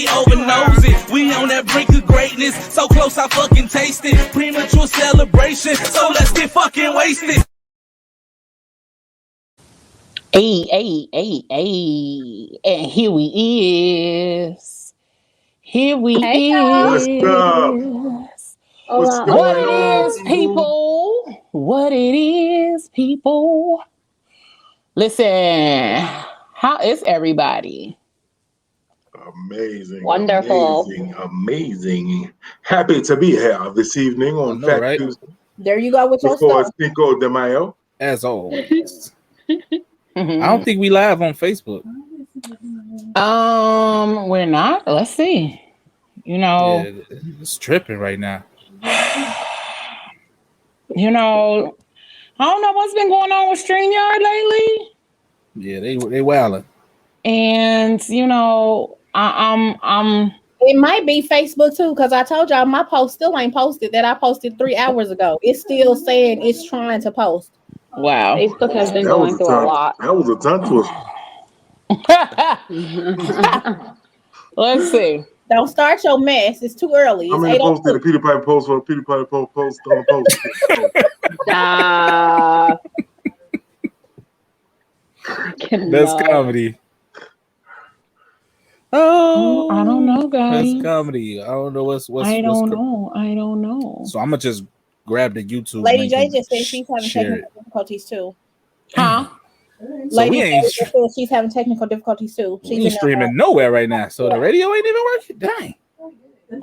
we over nosy. We on that brink of greatness, so close I fucking taste it. Premature celebration, so let's get fucking wasted. Hey, and here we is. Here we Hey, is. What's up? What's Hola, What going it on, is, people. What it is, people. Listen, how is everybody? Amazing, Wonderful. amazing. Happy to be here this evening on know, Fat right? Tuesday There you go with your before stuff. Cinco de Mayo. As always. I don't think we live on Facebook. We're not. Let's see. You know, Yeah, it's tripping right now. I don't know what's been going on with StreamYard lately. Yeah, they wilding. And I'm It might be Facebook too, because I told y'all my post still ain't posted that I posted 3 hours ago. It's still saying it's trying to post. wow. Facebook has been That was going a through a tongue. lot. That was a tongue twister. Let's see. Don't start your mess. It's too early. How It's many posts did the 8:02. Peter Piper post for a Peter Piper post on the post? That's comedy. Oh, I don't know, guys. That's comedy. I don't know what's. I don't know. So I'm gonna just grab the YouTube. Lady link J and just said she's having share technical difficulties too. Huh? So Lady we J ain't just said she's having technical difficulties too. we ain't streaming nowhere right now. So the radio ain't even working. Dang.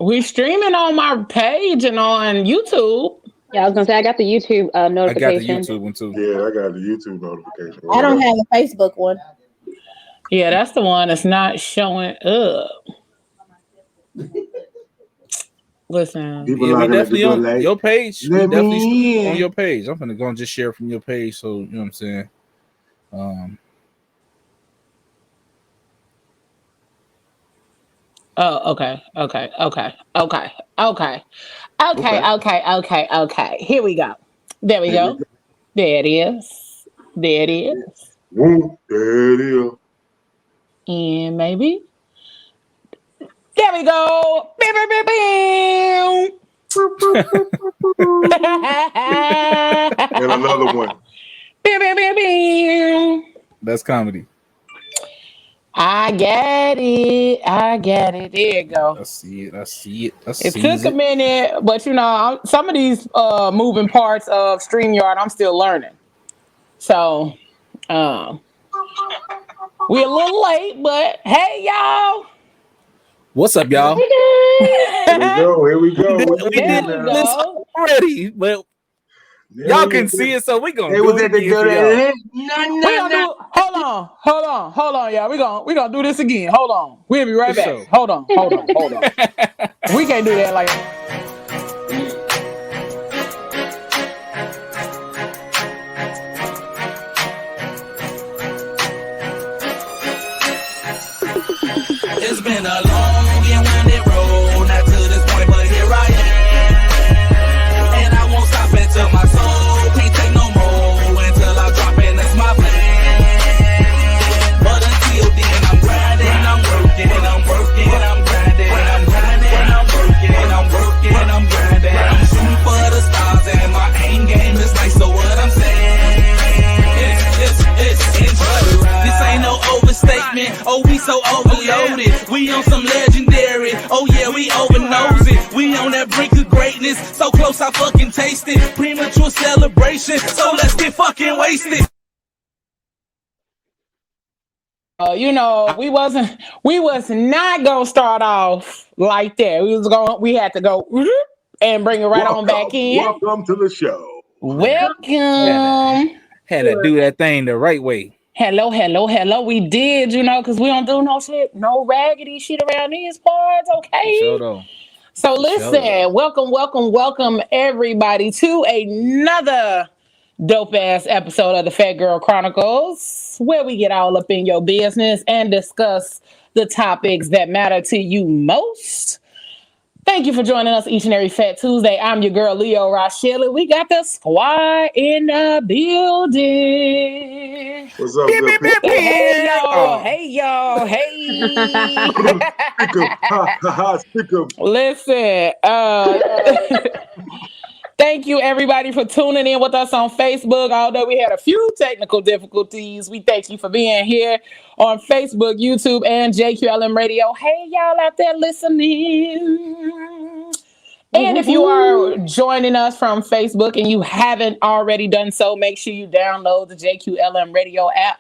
We're streaming on my page and on YouTube. Yeah, I was gonna say I got the YouTube I got the notification. YouTube one too. Yeah, I got the YouTube notification. I don't have the Facebook one. Yeah, that's the one that's not showing up. Listen. People Yeah, we knocking at the definitely door on like, your page. We "Let me definitely in." on your page. I'm gonna go and just share from your page. So you know what I'm saying. Oh, okay. Here we go. There we go. There it is. Whoop, there it is. And maybe. There we go. Beep, beep, beep, beep. And another one. Beep, beep, beep, beep. That's comedy. I get it. There you go. I see it. It took a minute, but some of these moving parts of StreamYard, I'm still learning. So, we're a little late, but hey, y'all. What's up, y'all? Here we go. We did this already, but y'all can see it, so we're gonna do it again for y'all. Hold on, y'all. We're gonna do this again. Hold on. We'll be right back. Sure. Hold on. We can't do that like It's been a long and winding road, not to this point, but here I am. And I won't stop until my soul can't take no more, until I drop in, that's my plan. But until then, I'm grinding, I'm working, I'm grinding, I'm working, I'm grinding. I'm shooting for the stars and my aim game is nice, so what I'm saying, it's enjoy. This ain't no overstatement, oh we so overloaded. We on some legendary, oh yeah, we over nosy. We on that brink of greatness, so close I fucking taste it. Premature celebration, so let's get fucking wasted. we was not gonna start off like that. We had to go and bring it right on back in. Welcome to the show. Welcome. Had to do that thing the right way. Hello. We did, because we don't do no shit, no raggedy shit around these parts, okay? Sure though. So listen, welcome everybody to another dope ass episode of the Phat Girl Chronicles, where we get all up in your business and discuss the topics that matter to you most. Thank you for joining us each and every Fat Tuesday. I'm your girl, Leo Rochelle. We got the squad in the building. What's up, good people? Hey, y'all. Hey, y'all. Hey. Speak up. Listen, thank you, everybody, for tuning in with us on Facebook. Although we had a few technical difficulties, we thank you for being here on Facebook, YouTube, and JQLM Radio. Hey, y'all out there listening. And if you are joining us from Facebook and you haven't already done so, make sure you download the JQLM Radio app.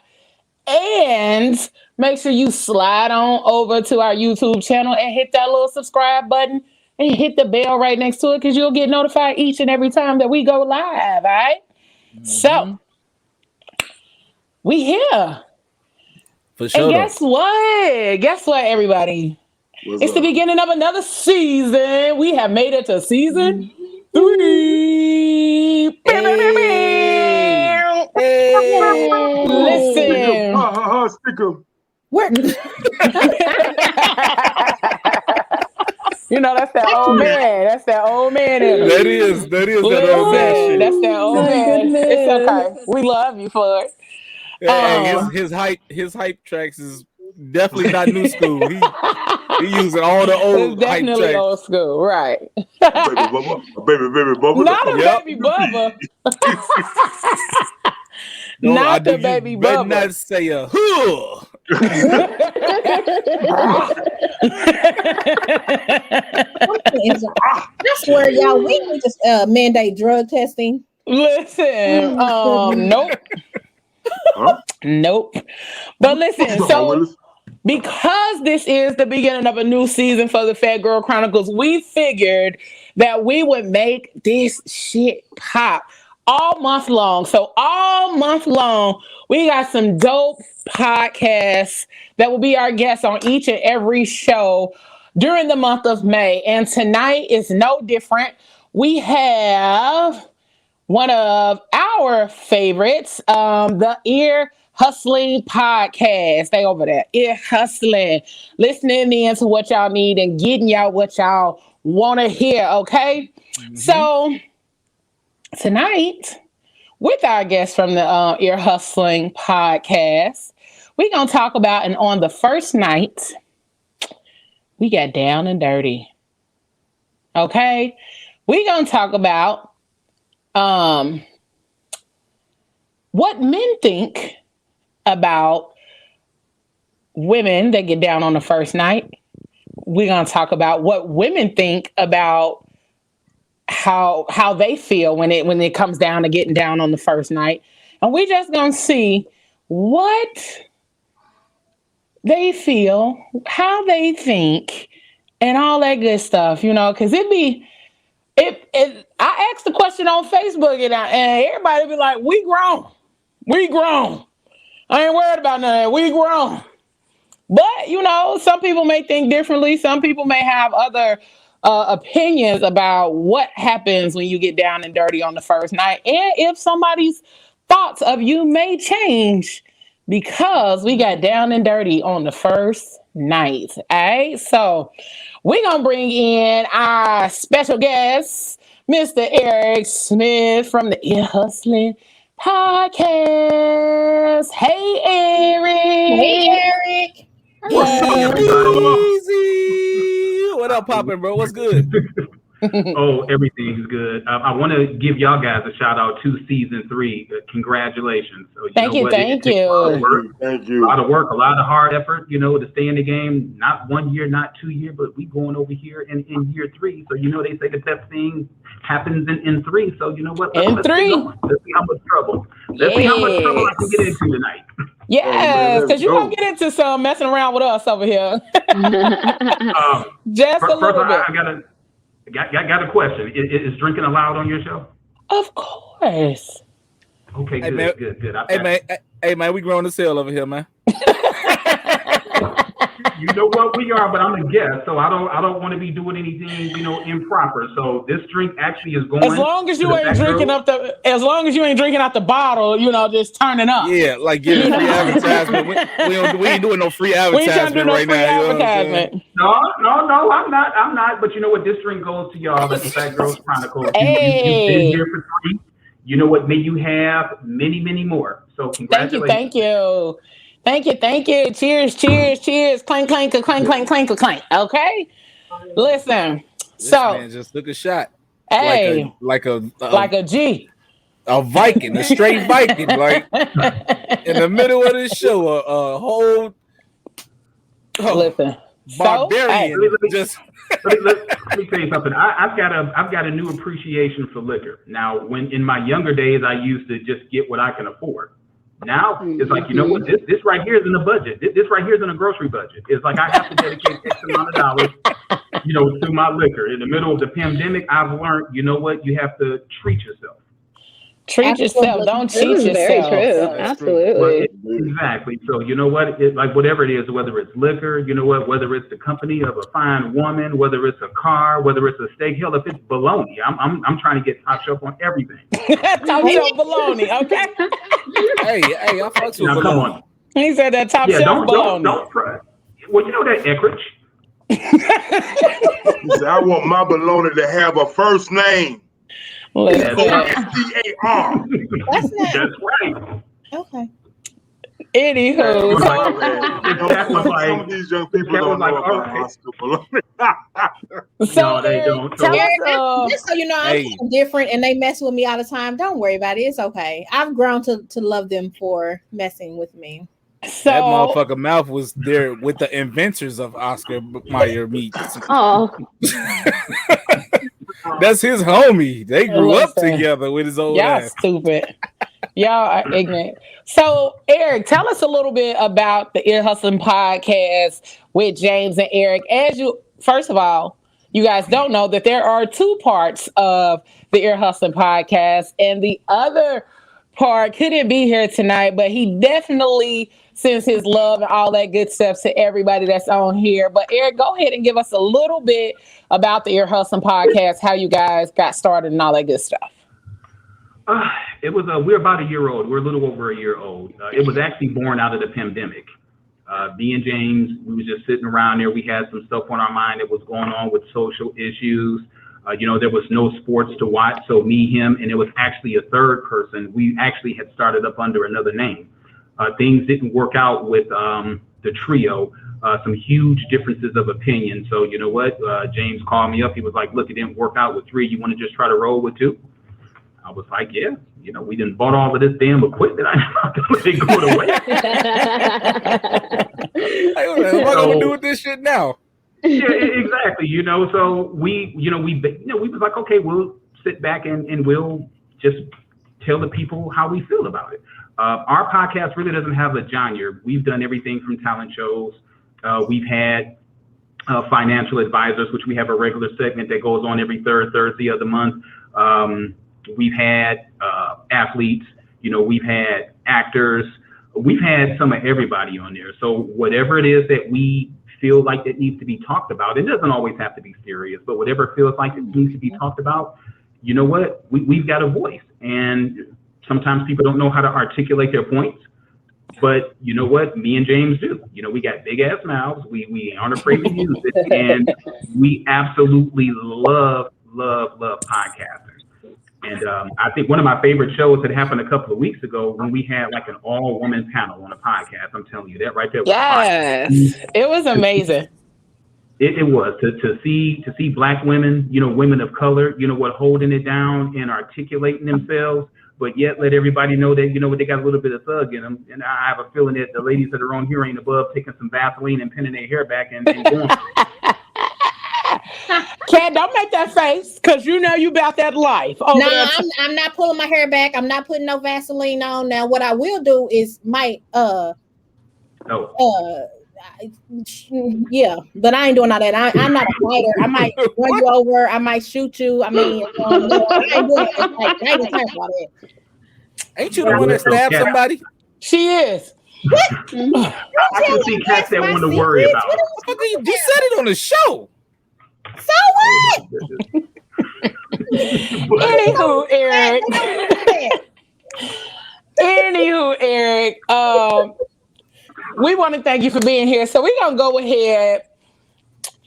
And make sure you slide on over to our YouTube channel and hit that little subscribe button and hit the bell right next to it because you'll get notified each and every time that we go live, all right? Mm-hmm. So, we here. For sure. And guess what? Guess what, everybody? It's the beginning of another season. We have made it to season 3. Hey. Listen. You know, that's that old man. That's that old man. That is that old man shit. That's that old man. It's okay. We love you for it. His hype tracks is definitely not new school. He using all the old hype tracks. Definitely old school, right? Baby Bubba. Not a baby Bubba. No, not the baby Bubba. Not say a huh. That's where y'all we need to mandate drug testing. Listen, nope. Huh? Nope. But listen, so because this is the beginning of a new season for the Phat Girl Chronicles, we figured that we would make this shit pop all month long. So all month long, we got some dope podcasts that will be our guests on each and every show during the month of May. And tonight is no different. We have one of our favorites, the Ear Hustling Podcast. They over there, Ear Hustling, listening in to what y'all need and getting y'all what y'all want to hear, okay? Mm-hmm. So tonight, with our guests from the Ear Hustling Podcast, we're going to talk about, and on the first night, we got down and dirty, okay? We're going to talk about what men think about women that get down on the first night. We're going to talk about what women think about how they feel when it comes down to getting down on the first night. And we're just going to see what they feel, how they think, and all that good stuff, you know, because I asked the question on Facebook and everybody be like, we grown. I ain't worried about none of that. We grown. But, you know, some people may think differently. Some people may have other opinions about what happens when you get down and dirty on the first night. And if somebody's thoughts of you may change because we got down and dirty on the first night. All right. So we're going to bring in our special guest, Mr. Eric Smith from the Ear Hustling Podcast. Hey, Eric. Hey, Eric. Easy. What up, poppin', bro? What's good? Oh, everything's good. I want to give y'all guys a shout out to season 3. Congratulations. Thank you. Thank you. A lot of work, a lot of hard effort, you know, to stay in the game. Not 1 year, not 2 years, but we going over here in year 3. So, you know, they say the best thing happens in 3. So, you know what? Let's see how much trouble. Let's see how much trouble I can get into tonight. Yes, because you're going to get into some messing around with us over here. Just a little bit. I got a question. Is drinking allowed on your show? Of course. Okay, good. Hey man, we growing the sale over here, man. You know what we are, but I'm a guest, so I don't want to be doing anything, improper. So this drink actually is going. As long as you ain't drinking out the bottle, just turning up. Yeah, like give free advertisement. We ain't doing no free advertisement right now. Advertisement. No, I'm not. But you know what? This drink goes to y'all at the Phat Girl Chronicles. Hey. You've been here for 3. You know what? May you have many, many more. So congratulations. Thank you. Cheers. Clank, clank, clank, clank, clank, clank. Okay. Listen. This man just took a shot. Hey. Like a G. A Viking, a straight Viking, like in the middle of this show, a whole listen. barbarian. Let me tell you something. I've got a new appreciation for liquor. Now, when in my younger days, I used to just get what I can afford. Now it's like, you know what, this right here is in the budget. This right here is in a grocery budget. It's like I have to dedicate X amount of dollars, to my liquor. In the middle of the pandemic, I've learned, you know what, you have to treat yourself. Treat yourself. Don't cheat yourself. Very true. Absolutely. Exactly. So you know what? Like whatever it is, whether it's liquor, whether it's the company of a fine woman, whether it's a car, whether it's a steak, hell, if it's bologna, I'm trying to get top shelf on everything. Top shelf bologna, okay? Hey, I fucks with bologna. Come on. He said that top shelf bologna. Don't try. Well, you know that Eckrich. He said, I want my bologna to have a first name. S-T-A-R. That's right. Okay. Anywho, some of these young people don't know about Oscar bologna. No, they don't. Just so you know, I'm different, and they mess with me all the time. Don't worry about it. It's okay. I've grown to love them for messing with me. So, that motherfucker mouth was there with the inventors of Oscar Mayer meat. Oh. That's his homie. They grew up together with his old y'all ass. Stupid. Y'all are ignorant. So, Eric, tell us a little bit about the Ear Hustling podcast with James and Eric. First of all, you guys don't know that there are 2 parts of the Ear Hustling podcast, and the other part couldn't be here tonight, but he definitely sends his love and all that good stuff to everybody that's on here. But Eric, go ahead and give us a little bit about the Ear Hustling podcast, how you guys got started and all that good stuff. We're about a year old. We're a little over a year old. It was actually born out of the pandemic. Me and James, we were just sitting around there. We had some stuff on our mind that was going on with social issues. There was no sports to watch. So me, him, and it was actually a third person. We actually had started up under another name. Things didn't work out with the trio. Some huge differences of opinion. So you know what? James called me up. He was like, look, it didn't work out with 3. You want to just try to roll with 2? I was like, yeah. We done bought all of this damn equipment. I'm not going to let it go to waste. What do we do with this shit now? Yeah, exactly. So we was like, okay, we'll sit back and we'll just tell the people how we feel about it. Our podcast really doesn't have a genre. We've done everything from talent shows. We've had financial advisors, which we have a regular segment that goes on every third Thursday of the month. We've had athletes, we've had actors, we've had some of everybody on there. So whatever it is that we feel like it needs to be talked about, it doesn't always have to be serious, but whatever feels like it needs to be talked about, you know what, we've got a voice. And sometimes people don't know how to articulate their points, but you know what, me and James do. We got big ass mouths. We aren't afraid to use it, and we absolutely love podcasting. And I think one of my favorite shows that happened a couple of weeks ago when we had like an all-woman panel on a podcast. I'm telling you, that right there was yes, it was amazing. It was to see Black women, women of color, holding it down and articulating themselves, but yet let everybody know that, they got a little bit of thug in them. And I have a feeling that the ladies that are on here ain't above taking some Vaseline and pinning their hair back and going. Cat, don't make that face, because you about that life. No, I'm not pulling my hair back. I'm not putting no Vaseline on. Now, what I will do is yeah, but I ain't doing all that. I'm not a fighter. I might run you over. I might shoot you. I mean, I ain't doing it. I ain't talking about it. Ain't you the one that stabbed somebody? She is. I can see cats that want to worry about it. You said it on the show. So what? Anywho, Eric. Eric. We want to thank you for being here. So we're gonna go ahead.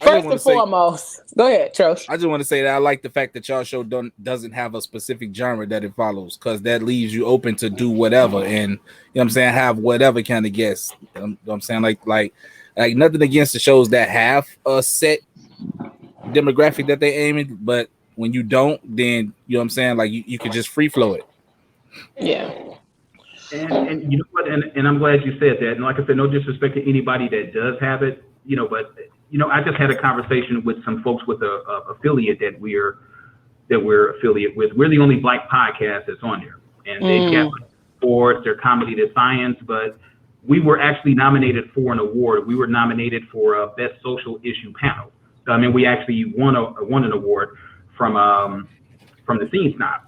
First and foremost, go ahead, Trosh. I just want to say that I like the fact that y'all show doesn't have a specific genre that it follows, because that leaves you open to do whatever, and you know what I'm saying, have whatever kind of guests. You know what I'm saying, like nothing against the shows that have a set demographic that they aim at, but when you don't, then you know what I'm saying, like you could just free flow it. Yeah. And you know what? And I'm glad you said that. And like I said, no disrespect to anybody that does have it, you know, but you know, I just had a conversation with some folks with a affiliate that we're affiliate with. We're the only Black podcast that's on there, and they've got sports, their comedy, their science. But we were actually nominated for an award. We were nominated for a best social issue panel. I mean, we actually won an award from the Scene Snob.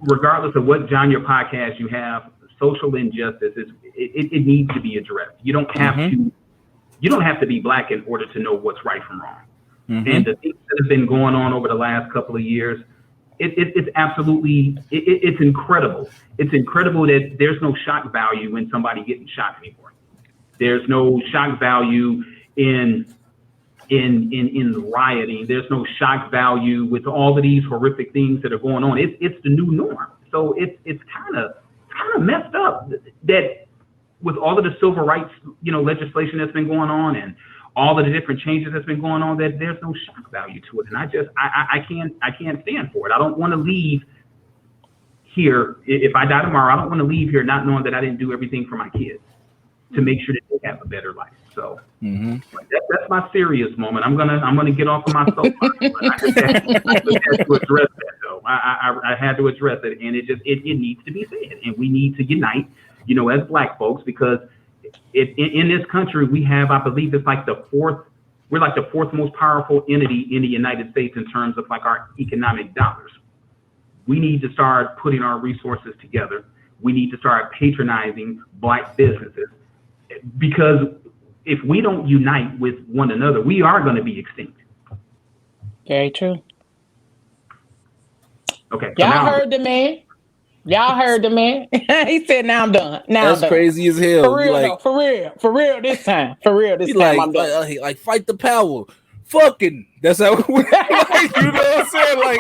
Regardless of what genre podcast you have, social injustice it needs to be addressed. You don't have to. You don't have to be Black in order to know what's right from wrong. And the things that have been going on over the last couple of years, it's absolutely, it's incredible. It's incredible that there's no shock value in somebody getting shot anymore. There's no shock value in rioting. There's no shock value with all of these horrific things that are going on. It's the new norm. So it's kind of messed up that with all of the civil rights, you know, legislation that's been going on and all of the different changes that's been going on, that there's no shock value to it. And I can't stand for it. I don't want to leave here. If I die tomorrow, I don't want to leave here not knowing that I didn't do everything for my kids to make sure that they have a better life. So that's my serious moment. I'm gonna get off of my soapbox. I just had to address that though. I had to address it, and it needs to be said, and we need to unite, you know, as Black folks, because in this country we have, I believe it's like we're like the fourth most powerful entity in the United States in terms of like our economic dollars. We need to start putting our resources together. We need to start patronizing Black businesses, because if we don't unite with one another, we are going to be extinct. Very true. Okay. Y'all heard the man. He said, "Now I'm done." That's crazy as hell. For real, like, for real this time. I'm done. Like fight the power. Fucking. That's how. Like, you know what I'm saying? Like.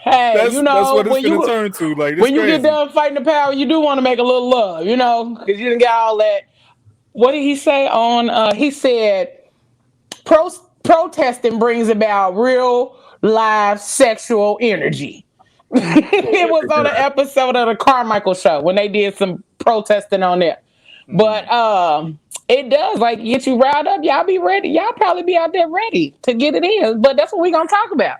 Hey, that's, you know, that's what it's gonna turn to. Like, when you crazy. get done fighting the power, you do want to make a little love, you know, because you didn't get all that. What did he say on? He said, protesting brings about real live sexual energy. It was on an episode of the Carmichael Show when they did some protesting on there. But it does like get you riled up. Y'all be ready. Y'all probably be out there ready to get it in. But that's what we're gonna talk about.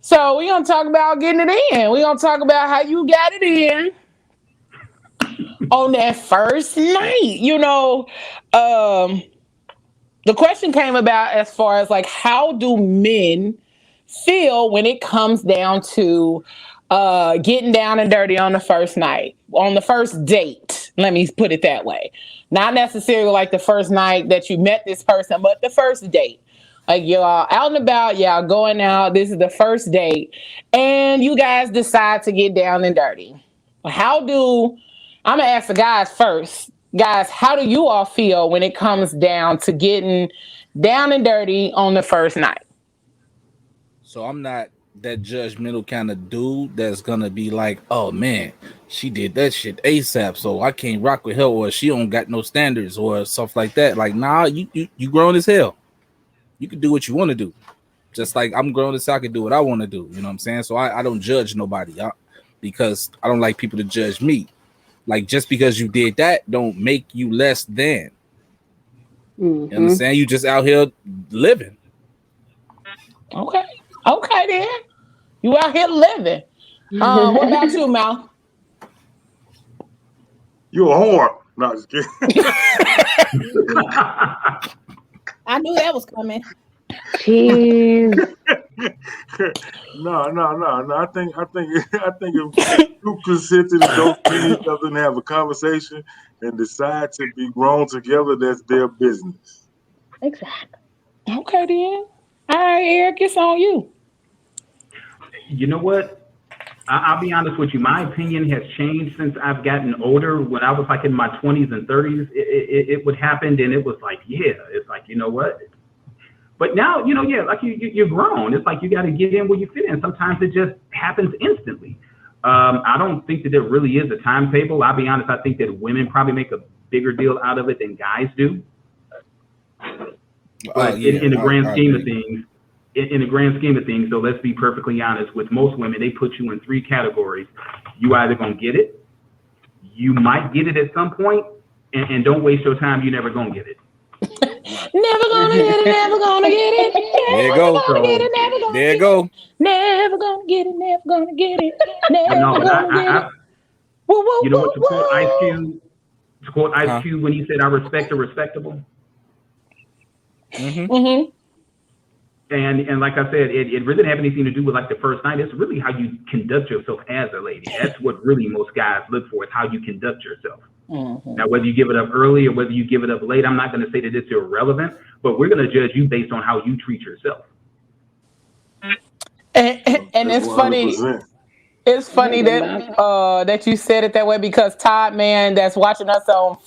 So we're going to talk about getting it in. We're going to talk about how you got it in on that first night. You know, the question came about as far as like, how do men feel when it comes down to getting down and dirty on the first night, on the first date? Let me put it that way. Not necessarily like the first night that you met this person, but the first date. Like, y'all out and about, y'all going out. This is the first date. And you guys decide to get down and dirty. I'm going to ask the guys first. Guys, how do you all feel when it comes down to getting down and dirty on the first night? So I'm not that judgmental kind of dude that's going to be like, oh, man, she did that shit ASAP, so I can't rock with her, or she don't got no standards or stuff like that. Like, nah, you grown as hell. You can do what you want to do. Just like I'm grown as I can do what I want to do. You know what I'm saying? So I don't judge nobody because I don't like people to judge me. Like, just because you did that don't make you less than. You understand? You just out here living. Okay then. You out here living. What about you, Mal? You a whore. No, just kidding. I knew that was coming. Jeez. No. I think two consenting adults meet each other and have a conversation and decide to be grown together, that's their business. Exactly. Okay, then. All right, Eric, it's on you. You know what? I'll be honest with you. My opinion has changed since I've gotten older. When I was like in my 20s and 30s, it would happen, and it was like, yeah, it's like, you know what? But now, you know, yeah, like you're grown. It's like you got to get in where you fit in. Sometimes it just happens instantly. I don't think that there really is a timetable. I'll be honest. I think that women probably make a bigger deal out of it than guys do. But in the grand scheme of things, in the grand scheme of things, so let's be perfectly honest, with most women, they put you in 3 categories. You either gonna get it, you might get it at some point, and don't waste your time, you're never gonna get it. Never gonna get it, never gonna get it. There you go. There you go. Never gonna get it, never gonna get it. Never No, but gonna get it. you know what, to quote Ice Cube when he said, I respect the respectable. Mm-hmm. And like I said, it really didn't have anything to do with like the first night. It's really how you conduct yourself as a lady. That's what really most guys look for, is how you conduct yourself. Mm-hmm. Now, whether you give it up early or whether you give it up late, I'm not going to say that it's irrelevant, but we're going to judge you based on how you treat yourself. And it's 100%. Funny. It's funny that you said it that way, because Todd, man, that's watching us on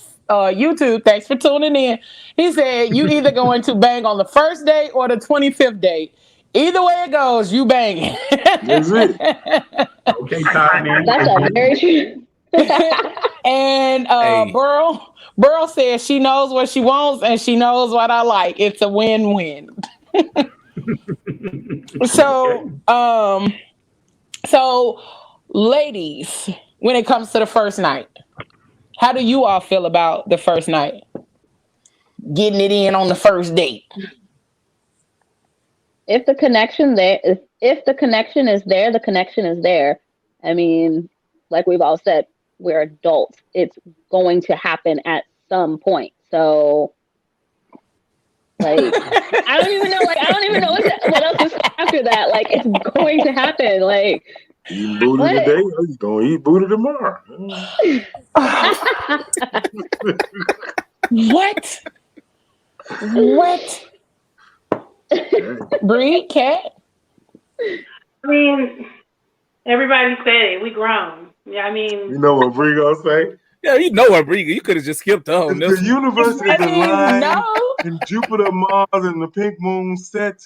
YouTube, thanks for tuning in. He said you either going to bang on the first date or the 25th date. Either way it goes, you banging. That's it. Okay, Todd, man. That's a very true. And Burl says she knows what she wants and she knows what I like. It's a win-win. So ladies, when it comes to the first night, how do you all feel about the first night? Getting it in on the first date. If the connection is there, the connection is there. I mean, like we've all said, we're adults. It's going to happen at some point. So, like, I don't even know what else is after that. Like, it's going to happen. Like, eat booty today, or you gonna eat booty tomorrow? What? Bree, Cat? I mean, everybody said it. We grown. Yeah, I mean, you know what Bree gonna say? Yeah, you know what, Bree. You could have just skipped on this. The universe is aligned, and Jupiter, Mars, and the pink moon set.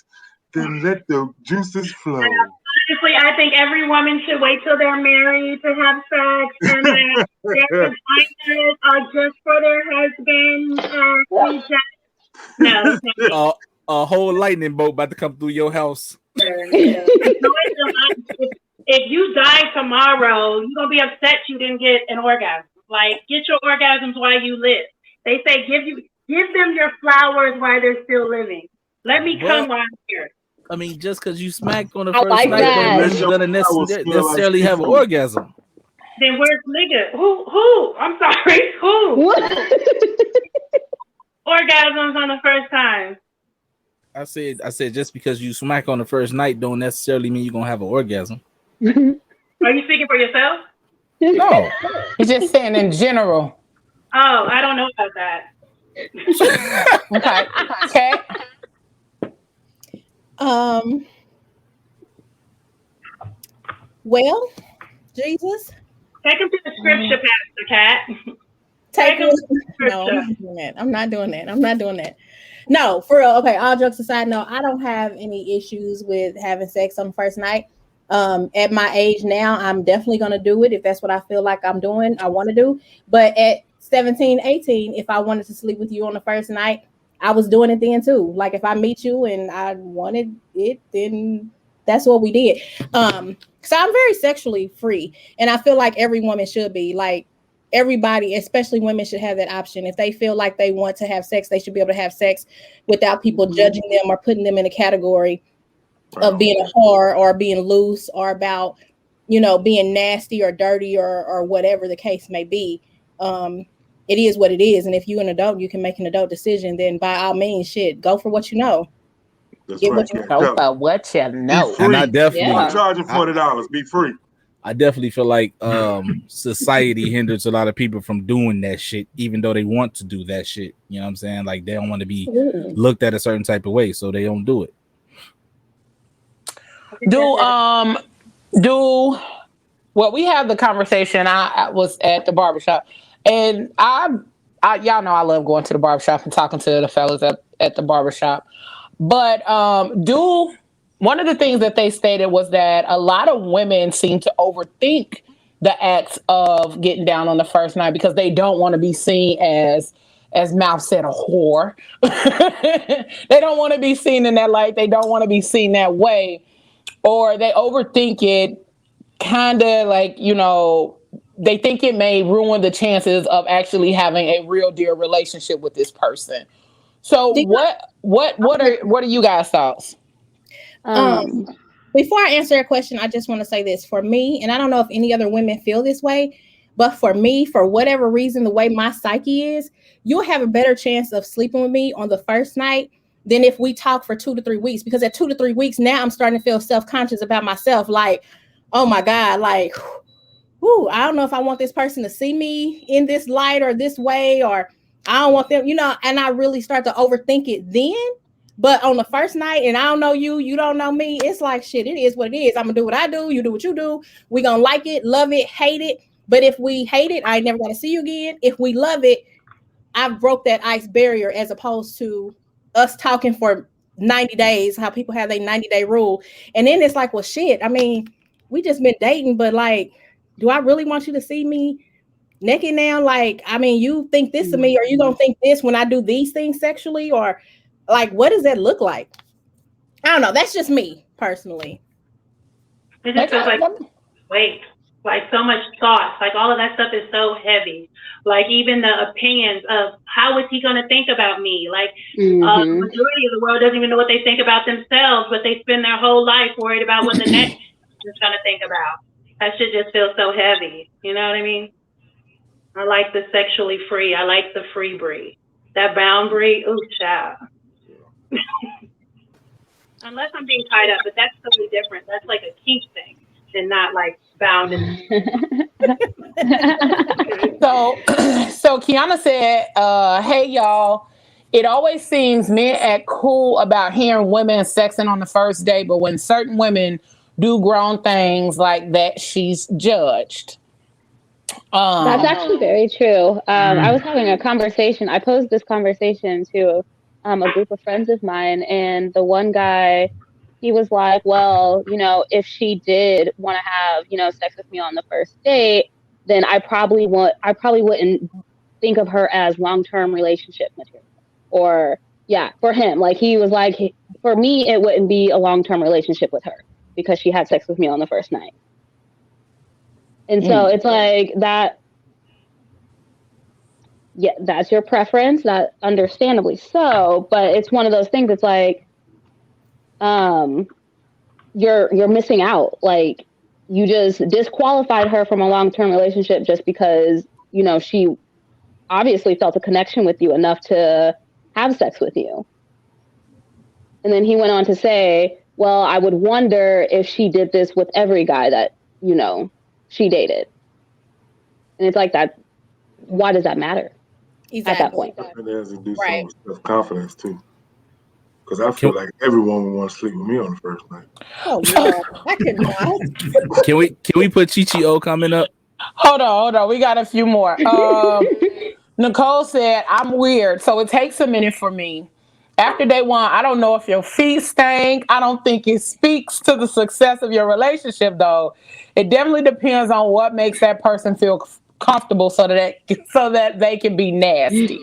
Then let the juices flow. Honestly, I think every woman should wait till they're married to have sex, and then their vaginas are just for their husband. No. A whole lightning bolt about to come through your house. If you die tomorrow, you're gonna be upset you didn't get an orgasm. Like, get your orgasms while you live. They say give them your flowers while they're still living. Let me come while I'm here. I mean, just because you smacked on the first night, you're gonna necessarily have an orgasm. Then where's nigga? Who? I'm sorry. Who? Orgasms on the first time. I said just because you smack on the first night don't necessarily mean you're gonna have an orgasm. Are you speaking for yourself? No, he's just saying in general. Oh, I don't know about that. Okay. Well, Jesus. Take him to the scripture, Pastor Cat. Take him to the scripture. No, I'm not doing that. No, for real. Okay, all jokes aside, no, I don't have any issues with having sex on the first night. At my age now, I'm definitely going to do it if that's what I feel like I want to do. But at 17, 18, if I wanted to sleep with you on the first night, I was doing it then too. Like, if I meet you and I wanted it, then that's what we did. So I'm very sexually free, and I feel like every woman should be. Like, everybody, especially women, should have that option. If they feel like they want to have sex, they should be able to have sex without people judging them or putting them in a category of being a whore or being loose or about, being nasty or dirty or whatever the case may be. It is what it is. And if you're an adult, you can make an adult decision, then by all means, shit, go for what you know. That's right. Go for what you know. And I definitely I'm charging $40. Be free. I definitely feel like society hinders a lot of people from doing that shit, even though they want to do that shit. You know what I'm saying? Like they don't want to be looked at a certain type of way, so they don't do it. Well, we had the conversation. I was at the barbershop, and I y'all know I love going to the barbershop and talking to the fellas at the barbershop. But one of the things that they stated was that a lot of women seem to overthink the acts of getting down on the first night because they don't want to be seen as Mouth said, a whore. They don't want to be seen in that light. They don't want to be seen that way. Or they overthink it, kind of like, they think it may ruin the chances of actually having a real deal relationship with this person. So what are you guys' thoughts? Before I answer your question, I just want to say this. For me, and I don't know if any other women feel this way, but for me, for whatever reason, the way my psyche is, you'll have a better chance of sleeping with me on the first night than if we talk for 2 to 3 weeks. Because at 2 to 3 weeks, now I'm starting to feel self-conscious about myself. Like, oh my God, like, I don't know if I want this person to see me in this light or this way, or I don't want them, and I really start to overthink it then. But on the first night, and I don't know you, you don't know me, it's like, shit, it is what it is. I'm going to do what I do. You do what you do. We going to like it, love it, hate it. But if we hate it, I ain't never going to see you again. If we love it, I've broke that ice barrier, as opposed to us talking for 90 days, how people have their 90-day rule. And then it's like, well, shit, I mean, we just been dating, but like, do I really want you to see me naked now? Like, I mean, you think this of me, or you don't think this when I do these things sexually, or like, what does that look like? I don't know. That's just me personally. It just feels like weight, like so much thoughts, like all of that stuff is so heavy. Like even the opinions of how is he going to think about me? Like the majority of the world doesn't even know what they think about themselves, but they spend their whole life worried about what the next is going to think about. That shit just feels so heavy. You know what I mean? I like the sexually free. I like the free breed. That boundary, ooh, child. Unless I'm being tied up, but that's totally different. That's like a kink thing and not like bound. So Kiana said, hey y'all, it always seems men act cool about hearing women sexing on the first date, but when certain women do grown things like that, she's judged. That's actually very true. I was having a conversation. I posed this conversation to a group of friends of mine, and the one guy, he was like, well, if she did want to have, sex with me on the first date, then I probably wouldn't think of her as long-term relationship material. Or for him, like he was like, for me, it wouldn't be a long-term relationship with her because she had sex with me on the first night. And so it's like that. Yeah, that's your preference. That understandably so, but it's one of those things that's like, you're missing out. Like you just disqualified her from a long-term relationship just because, she obviously felt a connection with you enough to have sex with you. And then he went on to say, well, I would wonder if she did this with every guy that, she dated. And it's like that. Why does that matter? Exactly. At that point? It has to do something with self-confidence too. Because I feel like everyone would want to sleep with me on the first night. Oh no, I could not. Can we put Chi O comment up? Hold on. We got a few more. Nicole said, I'm weird, so it takes a minute for me. After day one, I don't know if your feet stink. I don't think it speaks to the success of your relationship, though. It definitely depends on what makes that person feel comfortable so that they can be nasty.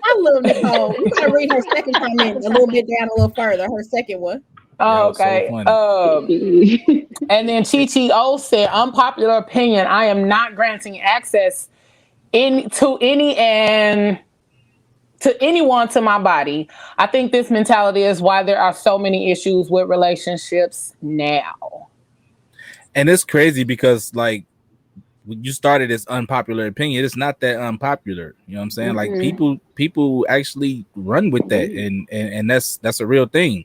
I love Nicole. You gotta read her second comment a little bit down a little further. Her second one. Oh, okay. And then Chi O said, unpopular opinion. I am not granting access to anyone to my body. I think this mentality is why there are so many issues with relationships now. And it's crazy because like when you started this unpopular opinion, it's not that unpopular. You know what I'm saying? Like people actually run with that, and that's a real thing.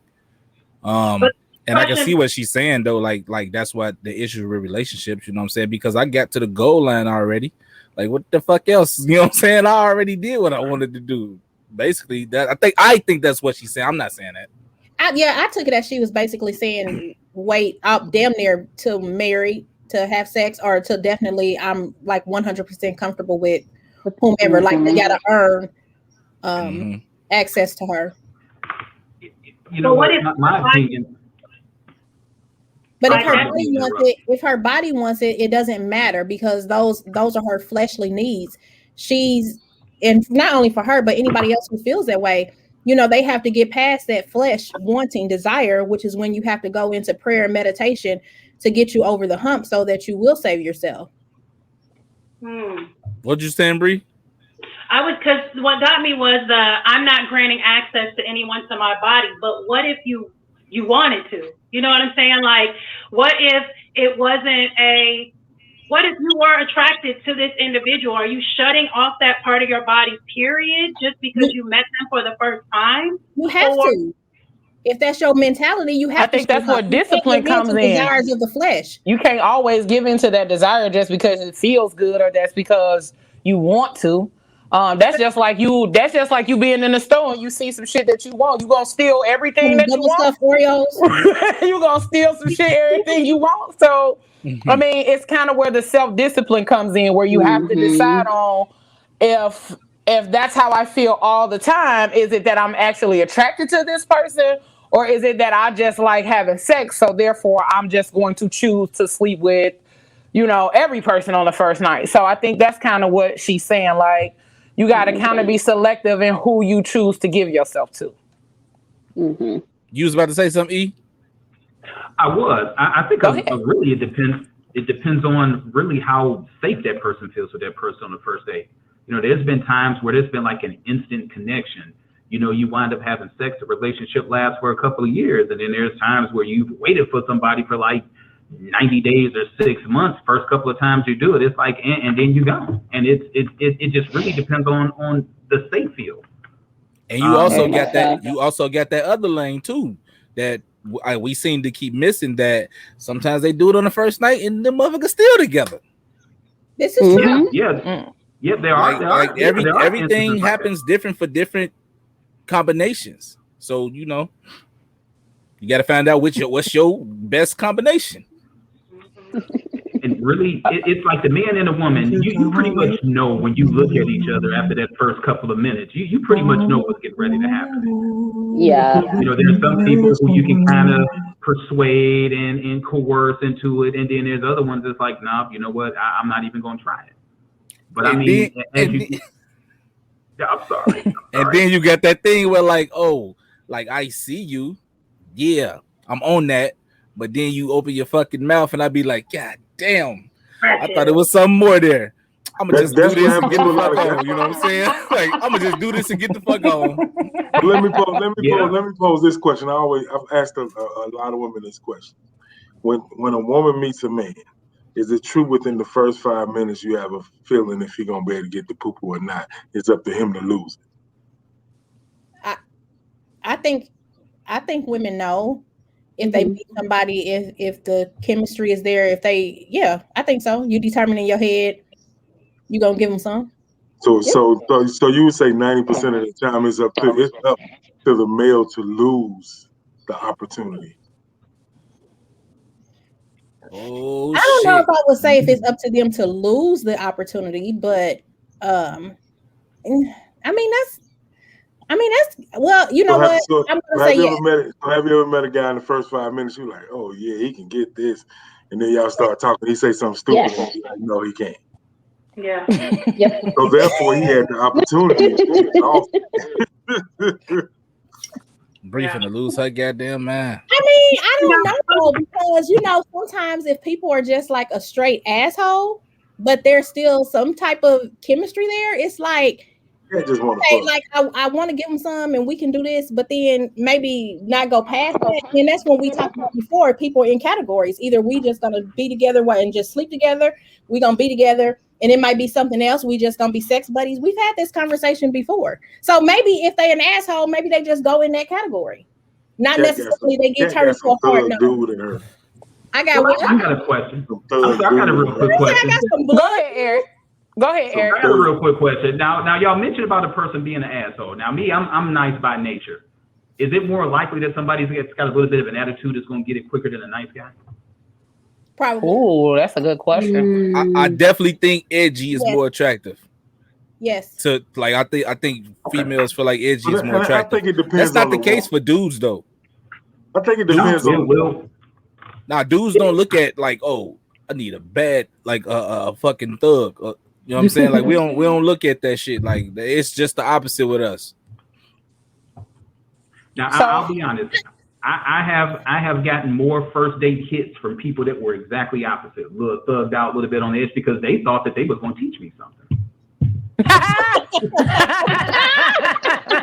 And And I can see what she's saying though. Like that's what the issue with relationships. You know what I'm saying? Because I got to the goal line already. Like what the fuck else? You know what I'm saying? I already did what I wanted to do. Basically, that I think that's what she's saying. I'm not saying that. I took it as she was basically saying, wait up damn near to marry to have sex, or to definitely I'm like 100% comfortable with whomever. Like they gotta earn access to her. You know what? My opinion. But if her body wants it, it doesn't matter, because those are her fleshly needs. And not only for her, but anybody else who feels that way, you know, they have to get past that flesh wanting desire, which is when you have to go into prayer and meditation to get you over the hump so that you will save yourself. What'd you say, Bree? Because what got me was I'm not granting access to anyone to my body, but what if you wanted to? You know what I'm saying? Like, what if it wasn't what if you were attracted to this individual? Are you shutting off that part of your body, period, just because you met them for the first time? You have to. If that's your mentality, you have to. I think that's where discipline comes in. Desires of the flesh. You can't always give into that desire just because it feels good, or that's because you want to. That's just like you being in the store and you see some shit that you want. You gonna steal everything that you want. Oreos. You gonna steal some shit, everything you want. So, I mean, it's kind of where the self-discipline comes in, where you have to decide on if that's how I feel all the time. Is it that I'm actually attracted to this person, or is it that I just like having sex? So therefore, I'm just going to choose to sleep with, you know, every person on the first night. So I think that's kind of what she's saying. Like, you got to kind of be selective in who you choose to give yourself to. You was about to say something, E? I was. I think really it depends. It depends on really how safe that person feels with that person on the first date. You know, there's been times where there's been like an instant connection. You know, you wind up having sex, the relationship lasts for a couple of years. And then there's times where you've waited for somebody for like 90 days or 6 months. First couple of times you do it, it's like, and then you go. And it just really depends on the safe feel. And you also got that. You also got that other lane too, that we seem to keep missing. That sometimes they do it on the first night and the motherfuckers still together. This is true. Yeah, there are. Everything happens different for different combinations. So you know, you got to find out what's your best combination. And really, it's like the man and the woman. You pretty much know when you look at each other after that first couple of minutes. You pretty much know what's getting ready to happen. Yeah. You know, there's some people who you can kind of persuade and coerce into it, and then there's other ones that's like, nah, you know what? I'm not even going to try it. But I'm sorry. And then you got that thing where like, oh, like I see you, yeah, I'm on that. But then you open your fucking mouth and I be like, God damn, I thought it was something more there. I'm gonna just do this and get the fuck on. You know what I'm saying? Like I'm gonna just do this and get the fuck on. Let me pose this question. I've asked a lot of women this question. When a woman meets a man, is it true within the first 5 minutes you have a feeling if you're gonna be able to get the poo-poo or not? It's up to him to lose it. I think women know if they meet somebody, if the chemistry is there, I think so. You determine in your head, you gonna give them some. So you would say 90% of the time it's up to the male to lose the opportunity. Oh, I don't know if I would say if it's up to them to lose the opportunity, but I mean that's well, you know what? I'm gonna say have you ever met a guy in the first 5 minutes? You're like, oh yeah, he can get this, and then y'all start talking. He say something stupid, and you're like, no, he can't. Yeah. So therefore, he had the opportunity. Briefing to lose her goddamn man. I mean, I don't know, because you know sometimes if people are just like a straight asshole, but there's still some type of chemistry there, it's like. Just okay, like I want to give them some and we can do this, but then maybe not go past that. And that's when we talked about before, people are in categories. Either we just gonna be together and just sleep together, we gonna be together, and it might be something else, we just gonna be sex buddies. We've had this conversation before. So maybe if they an asshole, maybe they just go in that category. Not necessarily they get turned into a hard no. Dude in her. I got a question. I got a real quick question. Go ahead, Eric. Eric. I got a real quick question. Now, y'all mentioned about a person being an asshole. Now, me, I'm nice by nature. Is it more likely that somebody's got a little bit of an attitude that's going to get it quicker than a nice guy? Probably. Oh, that's a good question. I definitely think edgy is more attractive. Yes. So, like, I think females feel like edgy is more attractive. I think it depends. That's not the case for dudes, though. I think it depends on. Now, dudes don't look at like, oh, I need a bad, like a fucking thug. You know what I'm saying? Like we don't look at that shit. Like it's just the opposite with us. Now, I'll be honest. I have gotten more first date hits from people that were exactly opposite, a little thugged out, a little bit on the edge, because they thought that they was going to teach me something.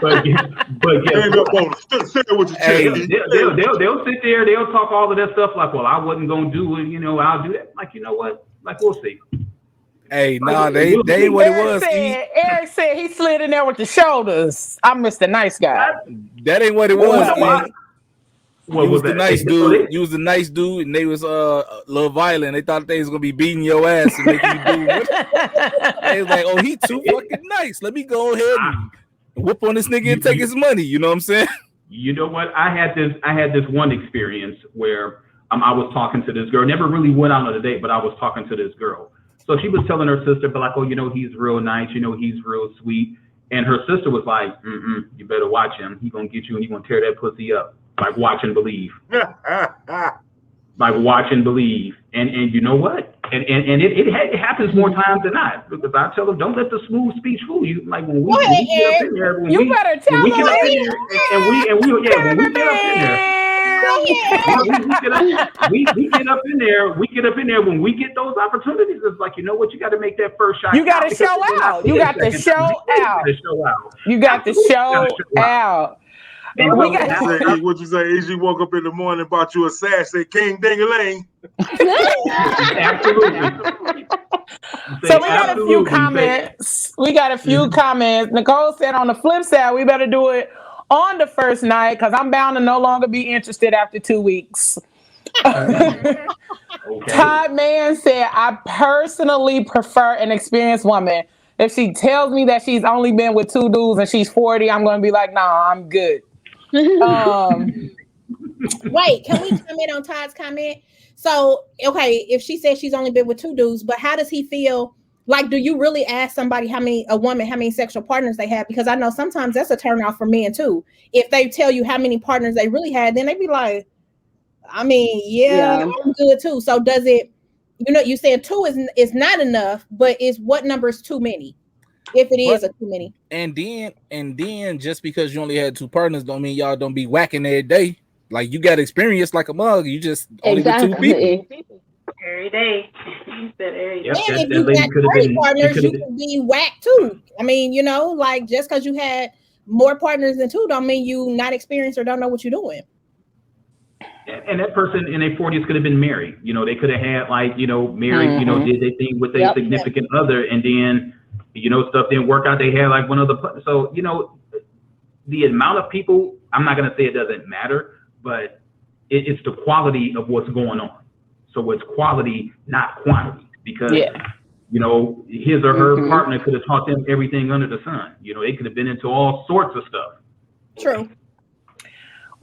but they'll sit there, they'll talk all of that stuff like, well, I wasn't gonna do it, I'll do that. Like, you know what? Like, we'll see. Hey, nah, they ain't what it was. Eric said he slid in there with the shoulders. I'm Mr. Nice Guy. That ain't what it was. What was the nice dude? You was the nice dude, and they was a little violent. They thought they was gonna be beating your ass and making you do it. They was like, "Oh, he too fucking nice. Let me go ahead and whoop on this nigga and take his money." You know what I'm saying? You know what? I had this one experience where I was talking to this girl. Never really went out on a date, but I was talking to this girl. So she was telling her sister, but like, oh, he's real nice. He's real sweet. And her sister was like, you better watch him. He gonna get you and he gonna tear that pussy up. Like watch and believe. Like watch and believe. And you know what? And it happens more times than not. Because I tell them, don't let the smooth speech fool you. Like when we get up in there, when we get up in there, we get up in there when we get those opportunities. It's like, you know what? You got to make that first shot. You got to show out. You got to show out. You got to show out. What you say? As you woke up in the morning, bought you a sash, say King Ding-a-ling. Absolutely. So we got a few comments. Nicole said on the flip side, we better do it on the first night because I'm bound to no longer be interested after 2 weeks. Okay. Todd Mann said, I personally prefer an experienced woman. If she tells me that she's only been with 2 dudes and she's 40, I'm going to be like, nah, I'm good. Wait, can we comment on Todd's comment? So, okay, if she says she's only been with 2 dudes, but how does he feel? Like, do you really ask somebody how many sexual partners they have? Because I know sometimes that's a turnoff for men too. If they tell you how many partners they really had, then they be like, I mean, yeah. I'm good too. So does it, you said 2 is not enough, but what number is too many? If it is too many. And then just because you only had 2 partners don't mean y'all don't be whacking every day. Like you got experience like a mug. You just only with 2 people. Every day. You said every day. And if you got 30 partners, you can be whacked too. I mean, like just because you had more partners than 2 don't mean you not experienced or don't know what you're doing. And that person in their 40s could have been married. They could have had married, did their thing with a significant other, and then stuff didn't work out. They had like one other. So, the amount of people, I'm not going to say it doesn't matter, but it's the quality of what's going on. So it's quality, not quantity, because, his or her partner could have taught them everything under the sun. They could have been into all sorts of stuff. True.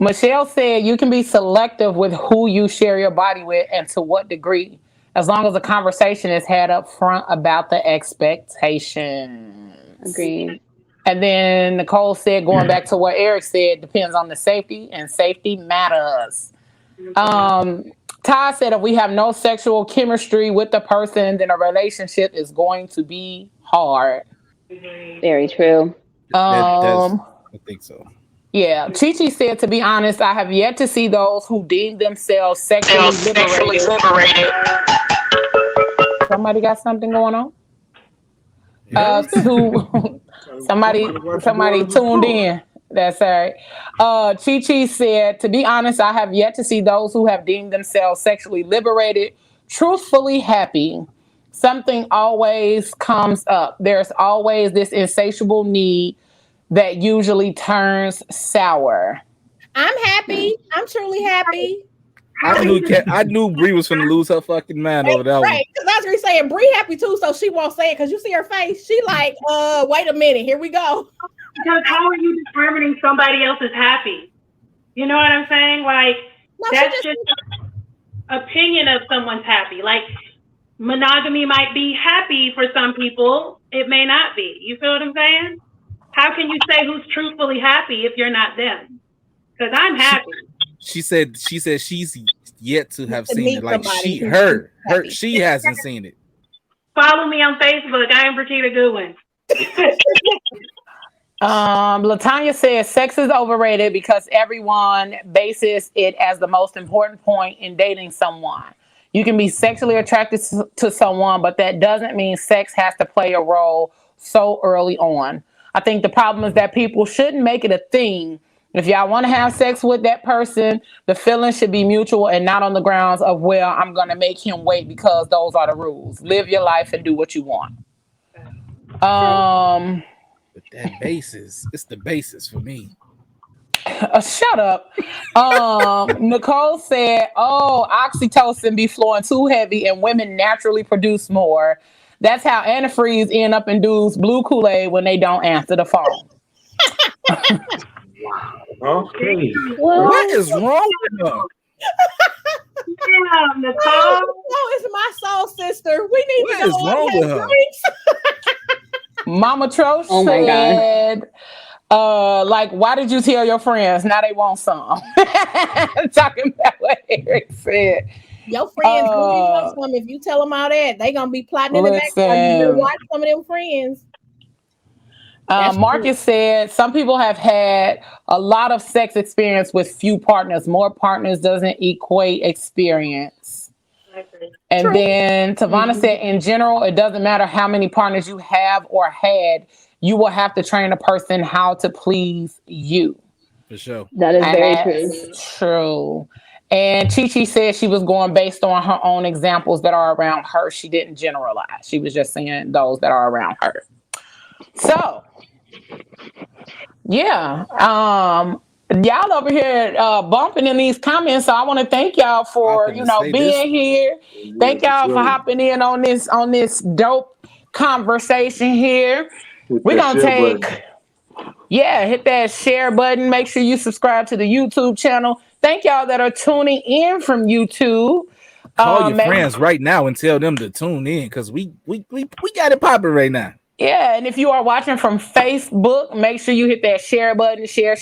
Michelle said you can be selective with who you share your body with and to what degree, as long as the conversation is had up front about the expectations. Agreed. And then Nicole said, going back to what Eric said, depends on the safety, and safety matters. Todd said, if we have no sexual chemistry with the person, then a relationship is going to be hard. Very true. I think so. Yeah. Chi-Chi said, to be honest, I have yet to see those who deem themselves sexually liberated. Somebody got something going on? Somebody tuned in. That's all right. Chi-Chi said, to be honest, I have yet to see those who have deemed themselves sexually liberated truthfully happy. Something always comes up. There's always this insatiable need that usually turns sour. I'm happy. I'm truly happy. I knew Bree was gonna lose her fucking mind over that one. Right, because I was gonna say Bree happy too, so she won't say it because you see her face. She like, wait a minute, here we go. Because how are you determining somebody else is happy? You know what I'm saying? Like, no, that's just opinion of someone's happy. Like, monogamy might be happy for some people. It may not be. You feel what I'm saying? How can you say who's truthfully happy if you're not them? Because I'm happy. She said she's yet to have seen it. Like she hasn't seen it. Follow me on Facebook. I am Brakita Goodwin. Latanya says sex is overrated because everyone bases it as the most important point in dating someone. You can be sexually attracted to someone, but that doesn't mean sex has to play a role so early on. I think the problem is that people shouldn't make it a thing. If y'all want to have sex with that person, the feeling should be mutual and not on the grounds of, well, I'm going to make him wait because those are the rules. Live your life and do what you want. But that basis, it's the basis for me. Shut up. Nicole said, oxytocin be flowing too heavy and women naturally produce more. That's how antifreeze end up in dudes' blue Kool-Aid when they don't answer the phone. Okay. What is wrong with her? Yeah, Nicole. Oh, it's my soul sister. We need what to go is wrong with her? Mama Trosh said, like, why did you tell your friends? Now they want some. Talking about what Eric said. Your friends really want some. If you tell them all that, they gonna be plotting in the background. You watch some of them friends. Marcus said some people have had a lot of sex experience with few partners. More partners doesn't equate experience. And then Tavana said, in general, it doesn't matter how many partners you have or had, you will have to train a person how to please you. For sure. That is very true. And Chi said she was going based on her own examples that are around her. She didn't generalize. She was just saying those that are around her. So, yeah. Y'all over here bumping in these comments. So I want to thank y'all for, being here. Thank y'all for hopping in on this dope conversation here. We're going to hit that share button. Make sure you subscribe to the YouTube channel. Thank y'all that are tuning in from YouTube. Call your friends right now and tell them to tune in because we got it popping right now. Yeah, and if you are watching from Facebook, make sure you hit that share button, share,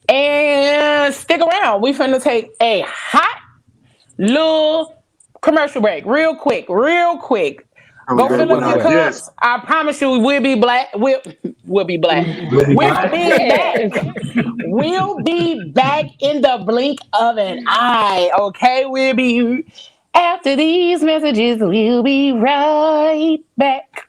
and stick around. We finna take a hot little commercial break, real quick. Go fill up your cups. Yes. I promise you, we'll be black. We'll be black. We'll be back in the blink of an eye. Okay, we'll be. After these messages, we'll be right back.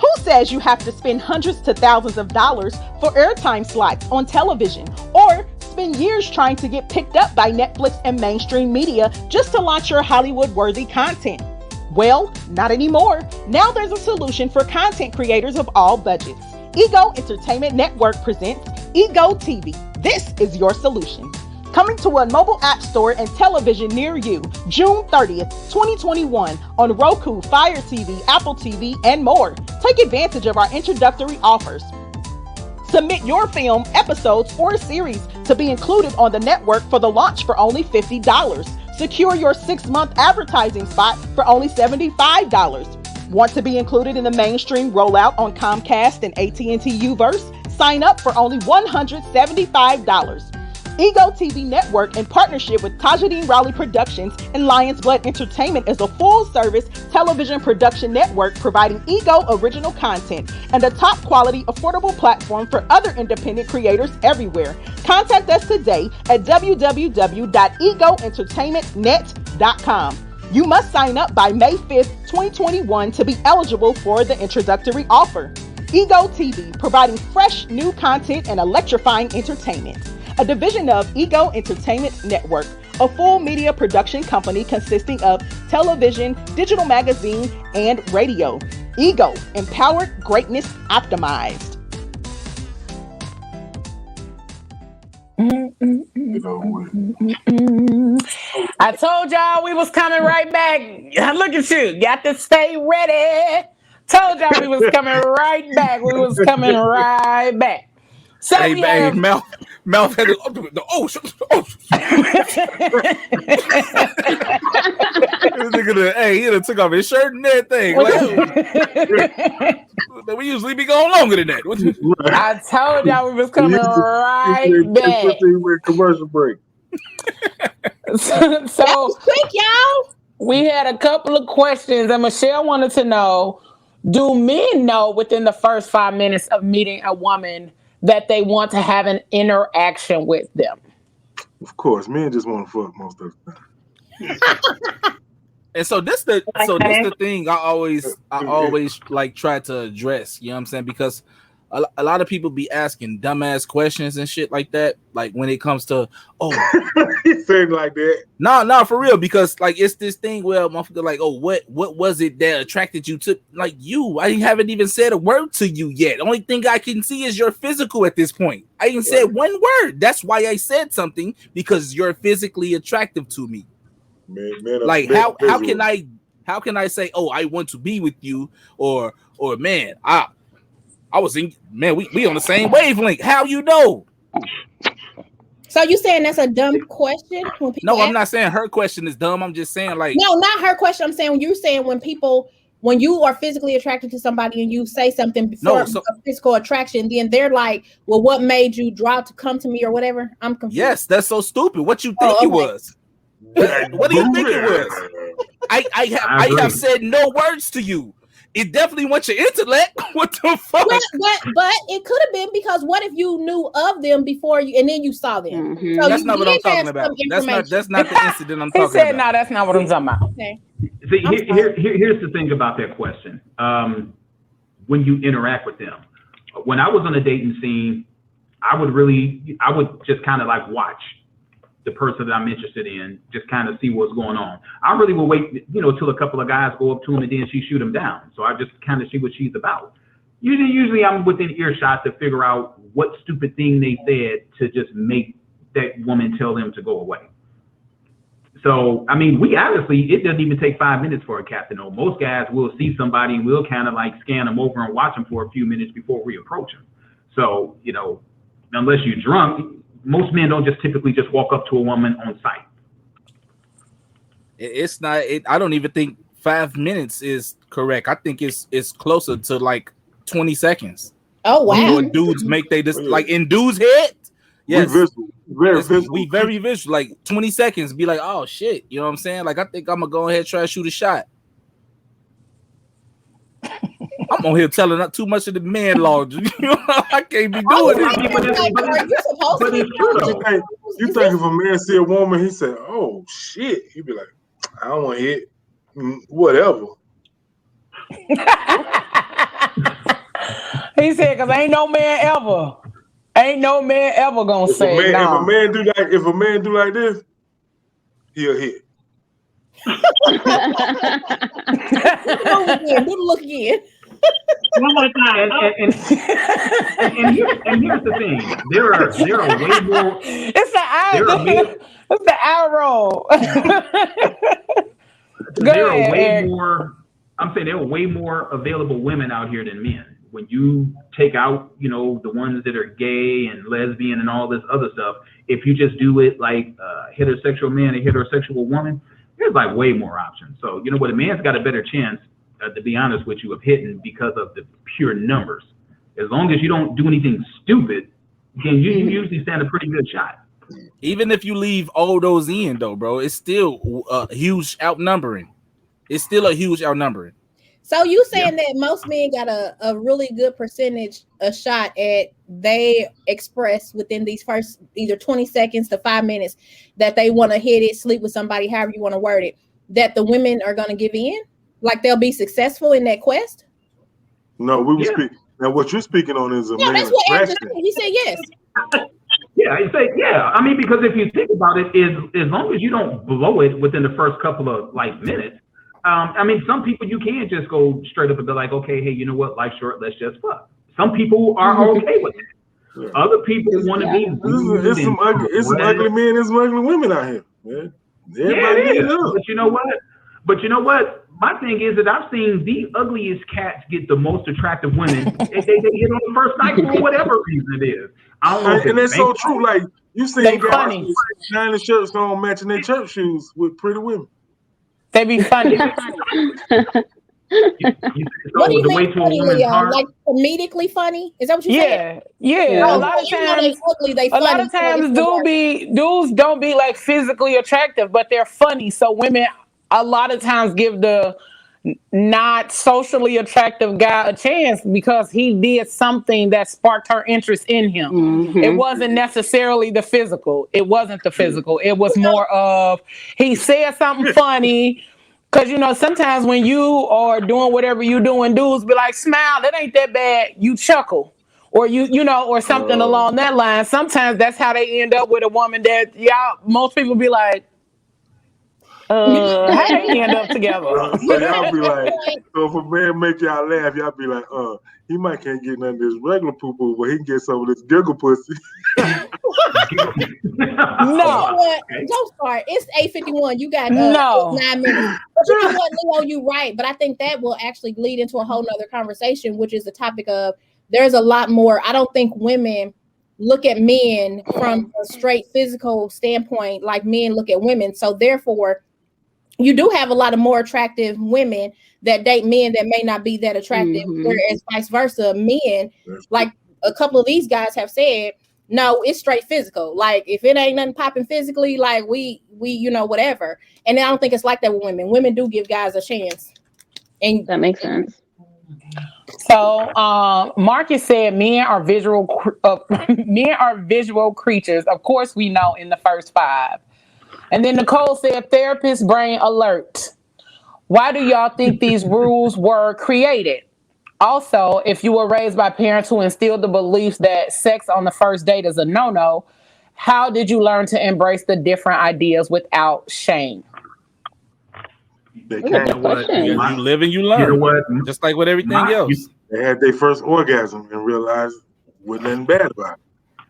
Who says you have to spend hundreds to thousands of dollars for airtime slots on television or spend years trying to get picked up by Netflix and mainstream media just to launch your Hollywood-worthy content? Well, not anymore. Now there's a solution for content creators of all budgets. Ego Entertainment Network presents Ego TV. This is your solution. Coming to a mobile app store and television near you, June 30th, 2021, on Roku, Fire TV, Apple TV, and more. Take advantage of our introductory offers. Submit your film, episodes, or series to be included on the network for the launch for only $50. Secure your 6-month advertising spot for only $75. Want to be included in the mainstream rollout on Comcast and AT&T Uverse? Sign up for only $175. Ego TV Network, in partnership with Tajideen Raleigh Productions and Lions Blood Entertainment, is a full-service television production network providing Ego original content and a top-quality, affordable platform for other independent creators everywhere. Contact us today at www.egoentertainmentnet.com. You must sign up by May 5th, 2021 to be eligible for the introductory offer. Ego TV, providing fresh new content and electrifying entertainment. A division of Ego Entertainment Network, a full media production company consisting of television, digital magazine, and radio. Ego, empowered greatness optimized. I told y'all we was coming right back. Look at you. Got to stay ready. Told y'all we was coming right back. We was coming right back. So hey, we have mouth had it. Hey, he done took off his shirt and everything. Like, we usually be going longer than that. I told y'all we was coming right back. Commercial break. So quick, y'all. We had a couple of questions, and Michelle wanted to know: do men know within the first 5 minutes of meeting a woman that they want to have an interaction with them? Of course, men just want to fuck most of the time. And so this the thing I always like try to address, you know what I'm saying? Because a lot of people be asking dumbass questions and shit like that. Like when it comes to he's saying like that. No, for real, because like it's this thing where motherfucker like, what was it that attracted you to like you? I haven't even said a word to you yet. The only thing I can see is your physical at this point. I even said one word. That's why I said something, because you're physically attractive to me. Man, like how can I say, oh, I want to be with you, or man, I was in, man, we on the same wavelength. How you know? So you saying that's a dumb question? When no, I'm not saying her question is dumb. I'm just saying like no, not her question. I'm saying you're saying when you are physically attracted to somebody and you say something before a physical attraction, then they're like, well, what made you draw to come to me or whatever? I'm confused. Yes, that's so stupid. What you think it was? What do you think it was? I have said no words to you. It definitely wants your intellect. What the fuck? But it could have been because what if you knew of them before you and then you saw them? Mm-hmm. So that's not what I'm talking about. That's not the incident I'm talking about. He said, no, that's not what I'm talking about. Okay. See, here's the thing about that question. When you interact with them, when I was on a dating scene, I would just kind of like watch the person that I'm interested in, just kind of see what's going on. I really will wait, till a couple of guys go up to him and then she shoot him down. So I just kind of see what she's about. Usually I'm within earshot to figure out what stupid thing they said to just make that woman tell them to go away. So, I mean, it doesn't even take 5 minutes for a cat to know. Most guys will see somebody and we'll kind of like scan them over and watch them for a few minutes before we approach them. So, unless you're drunk, most men don't just typically just walk up to a woman on sight. It's not. I don't even think 5 minutes is correct. I think it's closer to like 20 seconds. Oh wow! Before dudes make like in dudes' head. Yes, we very visual. Like 20 seconds, be like, oh shit, you know what I'm saying? Like I think I'm gonna go ahead and try to shoot a shot. I'm on here telling not too much of the man law. I can't be doing it. You think if a man see a woman, he said, "Oh shit," he'd be like, "I don't want to hit whatever." He said, "Cause ain't no man ever gonna say it." If a man do like this, he'll hit. Look again. One more time. And here's the thing: there are way more. It's the arrow. There are way more. I'm saying there are way more available women out here than men. When you take out, the ones that are gay and lesbian and all this other stuff, if you just do it like a heterosexual man, a heterosexual woman, there's like way more options. So a man's got a better chance, to be honest with you, of hitting because of the pure numbers. As long as you don't do anything stupid, then you usually stand a pretty good shot. Even if you leave all those in, though, bro, it's still a huge outnumbering. So you saying that most men got a really good percentage a shot at they express within these first either 20 seconds to 5 minutes that they want to hit it, sleep with somebody, however you want to word it, that the women are going to give in? Like they'll be successful in that quest? No, we were speaking. Now what you're speaking on is a man that's what Andrew said. He said yes. Yeah, I say yeah. I mean, because if you think about it, as long as you don't blow it within the first couple of minutes. I mean, some people you can just go straight up and be like, okay, hey, you know what? Life's short. Let's just fuck. Some people are okay with it. Other people want to be. It's some ugly men and some ugly women out here, man. Everybody it is. But you know what? My thing is that I've seen the ugliest cats get the most attractive women. they get on the first night for whatever reason it is. I don't know. And that's so true. Like you seen guys with shiny shirts on matching their church shoes with pretty women. They be funny. What do you mean funny, Leo? Like comedically funny? Is that what you said? Yeah. A lot of times, a lot of times dudes don't be like physically attractive, but they're funny. So women a lot of times give the not socially attractive guy a chance because he did something that sparked her interest in him. Mm-hmm. It wasn't necessarily the physical. It wasn't the physical. It was more of he said something funny. Because, you know, sometimes when you are doing whatever you doing, dudes be like, smile, that ain't that bad. You chuckle. Or, you know, or something along that line. Sometimes that's how they end up with a woman that most people be like, how they end up together? So y'all be like, so if a man make y'all laugh, y'all be like, he might can't get none of this regular poo-poo, but he can get some of this giggle pussy. No. Don't start. It's 8:51. You got 9 minutes. But you know what, Leo, you right. But I think that will actually lead into a whole nother conversation, which is the topic of there's a lot more. I don't think women look at men from a straight physical standpoint like men look at women. So therefore, you do have a lot of more attractive women that date men that may not be that attractive, whereas vice versa, men, like a couple of these guys have said, no, it's straight physical. Like if it ain't nothing popping physically, like we you know, whatever. And I don't think it's like that with women. Women do give guys a chance. And that makes sense. So Marcus said men are visual creatures. Of course we know in the first 5. And then Nicole said, therapist brain alert. Why do y'all think these rules were created? Also, if you were raised by parents who instilled the beliefs that sex on the first date is a no-no, how did you learn to embrace the different ideas without shame? They can't. You live and you learn. You know what? Just like with everything else. They had their first orgasm and realized wasn't nothing bad about it.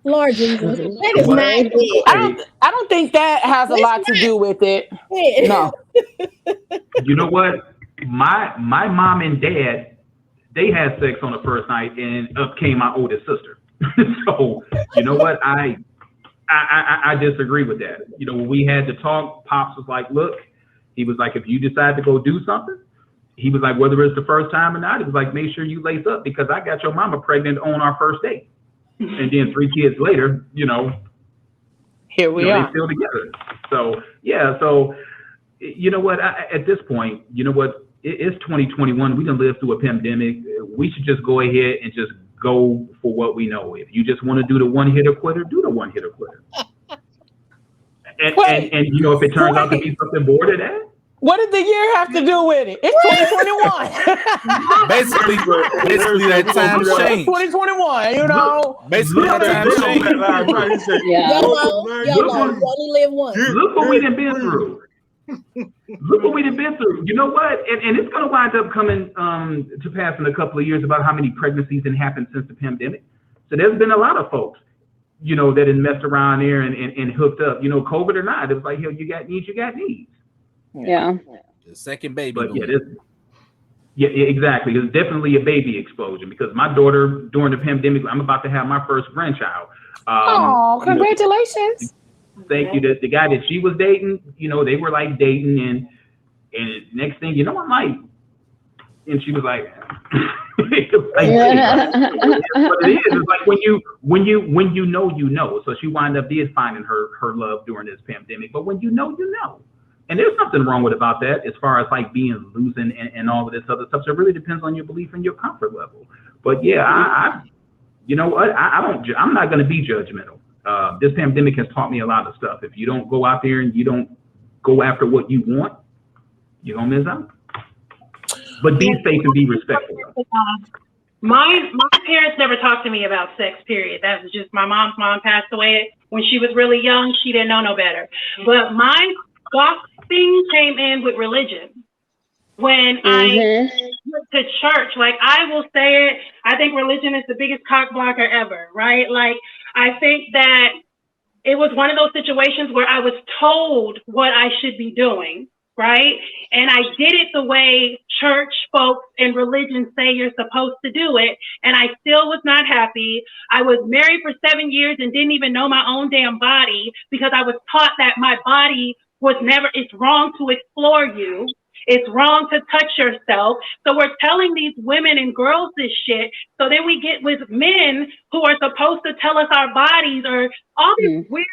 Lord Jesus, that is not it. I don't think that has a lot to do with it. No. You know what? My mom and dad, they had sex on the first night, and up came my oldest sister. So you know what? I disagree with that. You know, when we had to talk, Pops was like, look, he was like, if you decide to go do something, he was like, whether it's the first time or not, he was like, make sure you lace up because I got your mama pregnant on our first date. And then 3 kids later, you know, here we are. They're still together. So, yeah. So, you know what? At this point, you know what? It's 2021. We done lived through a pandemic. We should just go ahead and just go for what we know. If you just want to do the one-hitter quitter, do the one-hitter quitter. And you know, if it turns out to be something more than that. What did the year have to do with it? It's 2021. basically that time changed. 2021, you know. Basically that time changed. YOLO, you only live once. Look what we done been through. Look what we done been through. You know what? And it's going to wind up coming to pass in a couple of years about how many pregnancies have happened since the pandemic. So there's been a lot of folks, you know, that have messed around there and hooked up. You know, COVID or not, it was like, hell, you got needs, you got needs. Yeah. The second baby. But yeah, exactly. It's definitely a baby explosion because my daughter during the pandemic, I'm about to have my first grandchild. Congratulations. Thank you. The guy that she was dating, you know, they were like dating and next thing you know, I'm like, and she was like, what it is like when you know, you know. So she wound up finding her love during this pandemic. But when you know, you know. And there's nothing wrong with about that as far as like being losing and all of this other stuff. So it really depends on your belief and your comfort level. But yeah, I you know what? I'm not going to be judgmental. This pandemic has taught me a lot of stuff. If you don't go out there and you don't go after what you want, you're going to miss out. But be safe and be respectful. My parents never talked to me about sex, period. That was just my mom's mom passed away when she was really young. She didn't know no better. But my goth thing came in with religion. when I went to church. Like, I will say it, I think religion is the biggest cock blocker ever, right? Like, I think that it was one of those situations where I was told what I should be doing, right? And I did it the way church folks and religion say you're supposed to do it. And I still was not happy. I was married for 7 years and didn't even know my own damn body because I was taught that my body was never, it's wrong to explore you. It's wrong to touch yourself. So we're telling these women and girls this shit. So then we get with men who are supposed to tell us our bodies or all this weird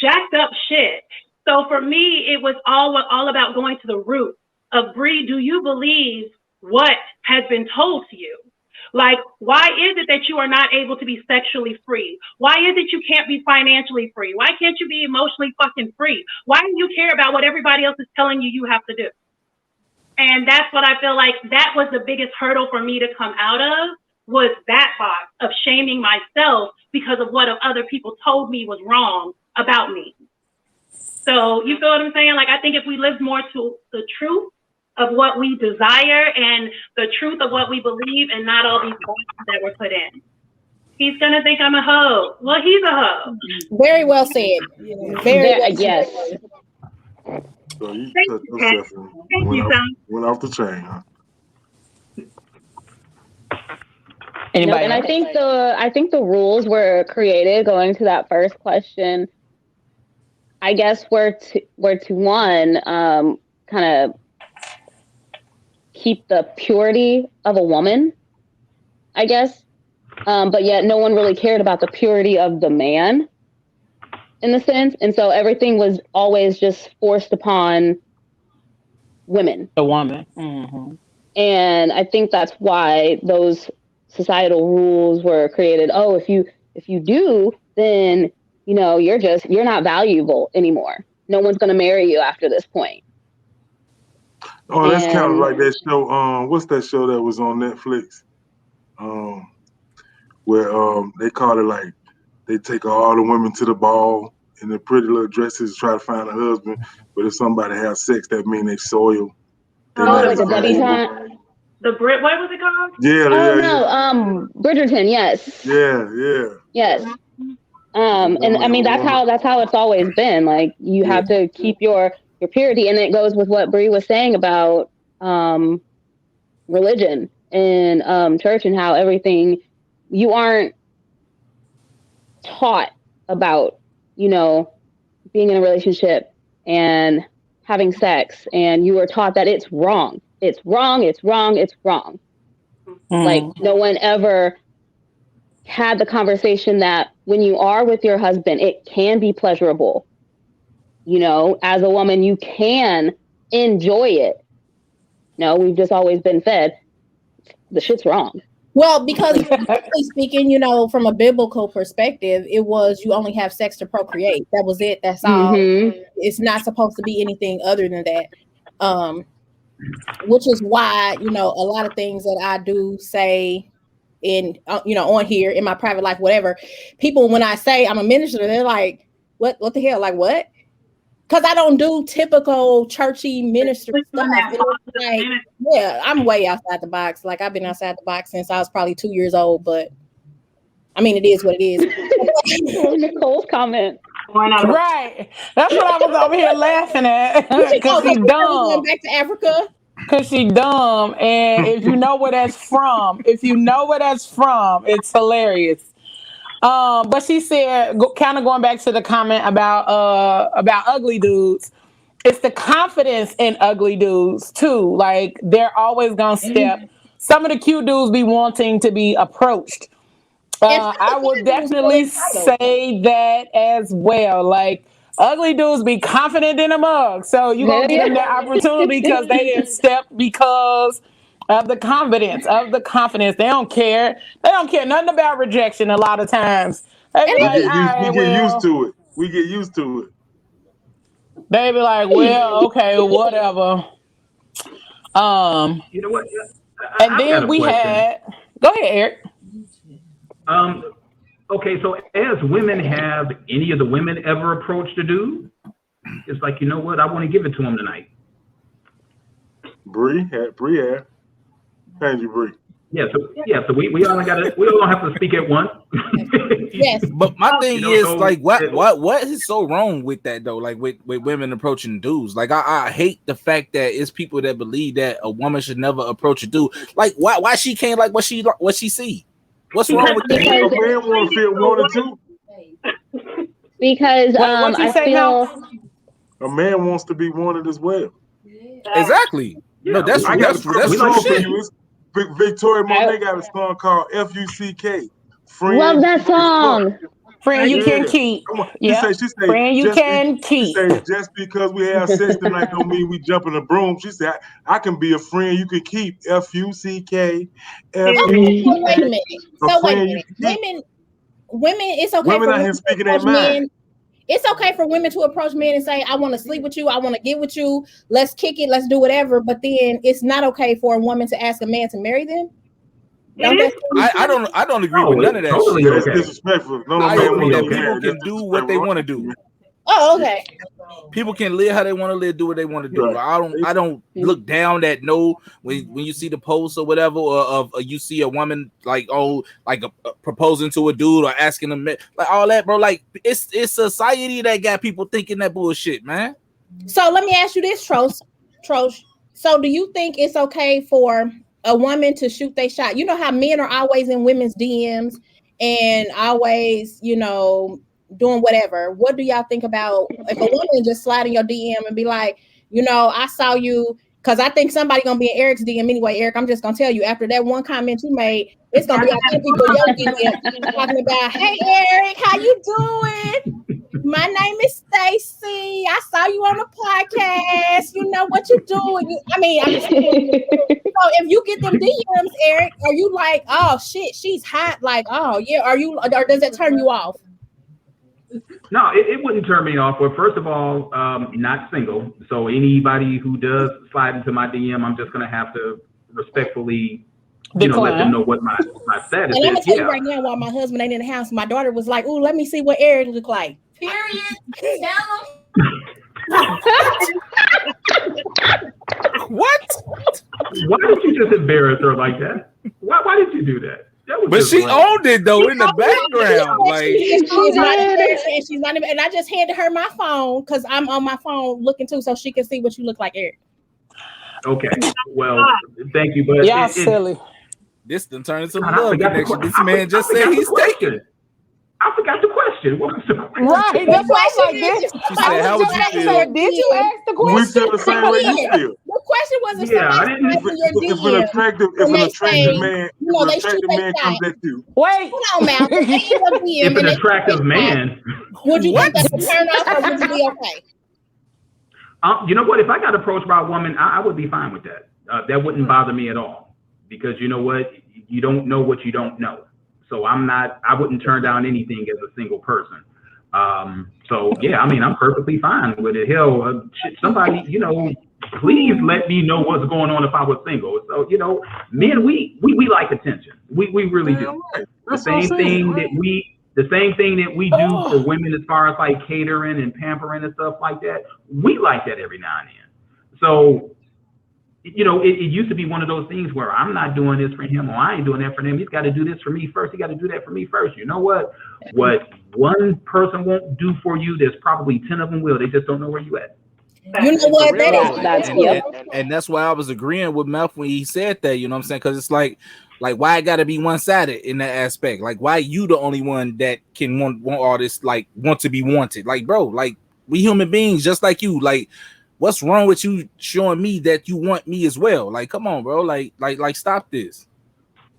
jacked up shit. So for me, it was all about going to the root of, Bree, do you believe what has been told to you? Like, why is it that you are not able to be sexually free? Why is it you can't be financially free? Why can't you be emotionally fucking free? Why do you care about what everybody else is telling you you have to do? And that's what I feel like that was the biggest hurdle for me to come out of, was that box of shaming myself because of what other people told me was wrong about me. So you feel what I'm saying? Like, I think if we live more to the truth of what we desire and the truth of what we believe and not all these boxes that were put in. He's going to think I'm a hoe. Well, he's a hoe. Very well said. Very well yes. said. So you Thank you, Pat. Thank you, son. Went off the chain, huh? No, and I think the rules were created, going to that first question, I guess were to one, kind of keep the purity of a woman, I guess. But yet no one really cared about the purity of the man in the sense. And so everything was always just forced upon women. The woman. Mm-hmm. And I think that's why those societal rules were created. Oh, if you do, then, you know, you're not valuable anymore. No one's going to marry you after this point. Oh, that's kind of like that show. What's that show that was on Netflix? Where they call it like they take all the women to the ball in the pretty little dresses to try to find a husband. But if somebody has sex, that means they soil. Like a debutante. The Brit, what was it called? Yeah. Bridgerton. Yes. Yeah. Yes. And I mean that's how it's always been. Like, you have to keep your purity, and it goes with what Bree was saying about religion and church, and how everything, you aren't taught about, you know, being in a relationship and having sex, and you are taught that it's wrong. It's wrong. It's wrong. It's wrong. Like, no one ever had the conversation that when you are with your husband, it can be pleasurable. You know, as a woman, you can enjoy it. No, we've just always been fed the shit's wrong. Well, because speaking, you know, from a biblical perspective, it was you only have sex to procreate. That was it. That's all. It's not supposed to be anything other than that. Which is why, you know, a lot of things that I do say in, you know, on here in my private life, whatever, people, when I say I'm a minister, they're like, what the hell? Like, what? Because I don't do typical churchy minister stuff. Like, yeah, I'm way outside the box. Like, I've been outside the box since I was probably 2 years old, but I mean, it is what it is. Nicole's comment. Right. That's what I was over here laughing at. Because she's dumb. Going back to Africa. Because she's dumb. And if you know where that's from, it's hilarious. But she said, kind of going back to the comment about ugly dudes, it's the confidence in ugly dudes too. Like, they're always gonna step. Some of the cute dudes be wanting to be approached. I would definitely say that as well. Like, ugly dudes be confident in a mug, so you gonna give them that opportunity because they didn't step because of the confidence. They don't care. They don't care nothing about rejection a lot of times. We get used to it. We get used to it. They be like, well, okay, whatever. You know what? And then we had. Go ahead, Eric. Okay, so as women, have any of the women ever approached a dude? It's like, you know what? I want to give it to him tonight. Bree had. Thank you, Bree. Yeah, so we all have to speak at once. Yes. But my thing is like what is so wrong with that though? Like with women approaching dudes. Like I hate the fact that it's people that believe that a woman should never approach a dude. Like why she can't like what she see? What's wrong with that? A man want to feel wanted too. Because I feel a man wants to be wanted as well. Exactly. Yeah, no, that's true shit. Victoria Monet got a song called F.U.C.K. Love that song. Friend you can keep. She say, friend you can keep. She say, just because we have sex tonight don't mean we jump in the broom. She said, I can be a friend you can keep. F.U.C.K. Okay, so wait a minute. Women, it's okay women for out here speaking their mind. It's okay for women to approach men and say, I want to sleep with you. I want to get with you. Let's kick it. Let's do whatever. But then it's not okay for a woman to ask a man to marry them. I don't agree with none of that totally shit. It's disrespectful. No I man agree that want people can do what they want to do. Oh, okay. People can live how they want to live, do what they want to do. Right. I don't look down at when you see the post or whatever, or you see a woman like proposing to a dude or asking him like all that, bro. Like it's society that got people thinking that bullshit, man. So let me ask you this, Trosh. So do you think it's okay for a woman to shoot their shot? You know how men are always in women's DMs and always, doing whatever. What do y'all think about if a woman just slide in your DM and be like, I saw you, because I think somebody gonna be in Eric's DM anyway. Eric, I'm just gonna tell you, after that one comment you made, it's gonna be a lot of people in your DM talking about, hey Eric, how you doing? My name is Stacy. I saw you on the podcast. You know what you doing? I'm just saying. So if you get them DMs, Eric, are you like, oh shit, she's hot? Like, oh yeah, or does that turn you off? No, it wouldn't turn me off. Well, first of all, not single. So anybody who does slide into my DM, I'm just gonna have to respectfully, let them know what my status is. And I'm gonna tell you right now, while my husband ain't in the house, my daughter was like, "Ooh, let me see what Eric look like." Period. What? Why did you just embarrass her like that? Why did you do that? But she owned it though in the background. Like she's not even, and I just handed her my phone because I'm on my phone looking too, so she can see what you look like, Eric. Okay. Well, thank you, but y'all silly. This done turned into love connection. This man just said he's taken. I forgot the question. What was the question? Right. That's why I like this. She said, how would you feel? Did you ask the question? We feel the same way you feel. The question was if if an attractive man comes at you. Wait. Hold on, Mal. If an attractive man. Would you think that would turn off or would you be okay? You know what? If I got approached by a woman, I would be fine with that. That wouldn't bother me at all. Because you know what? You don't know what you don't know. So I wouldn't turn down anything as a single person. So yeah, I'm perfectly fine with it. Hell, somebody, please let me know what's going on if I was single. So, men, we like attention. We really do. The same thing that we do for women as far as like catering and pampering and stuff like that. We like that every now and then. So, it used to be one of those things where I'm not doing this for him or I ain't doing that for him. He's got to do this for me first. He got to do that for me first. You know what? What one person won't do for you, there's probably 10 of them will. They just don't know where you at. You know what? That is. And that's why I was agreeing with Mel when he said that, you know what I'm saying? Because it's like why it got to be one-sided in that aspect? Like, why you the only one that can want all this, like, want to be wanted? Like, bro, like, we human beings just like you. Like, what's wrong with you showing me that you want me as well? Like, come on, bro. Like, stop this.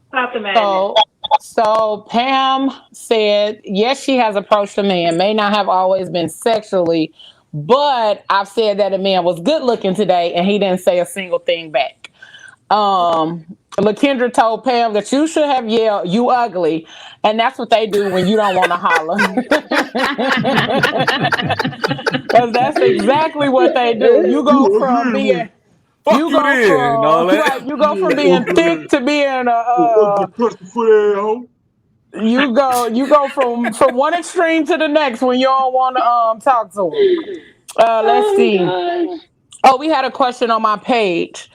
Stop the madness. So Pam said, yes, she has approached a man. May not have always been sexually, but I've said that a man was good looking today and he didn't say a single thing back. LaKendra told Pam that you should have yelled, "You ugly," and that's what they do when you don't want to holler. Because that's exactly what they do. You go from being thick to being you go from one extreme to the next when you don't want to talk to them. Let's see. Gosh. Oh, we had a question on my page.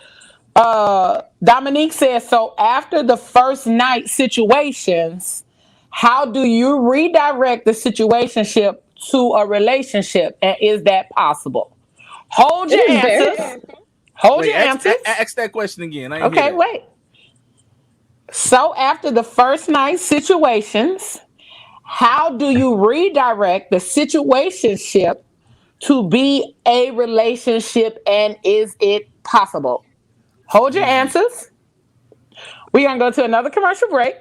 Dominique says, so after the first night situations, how do you redirect the situationship to a relationship? And is that possible? Hold your answers. Hold your answers. Ask that question again. I ain't Okay, hear that. wait. So after the first night situations, how do you redirect the situationship to be a relationship, and is it possible? Hold your answers. We're going to go to another commercial break.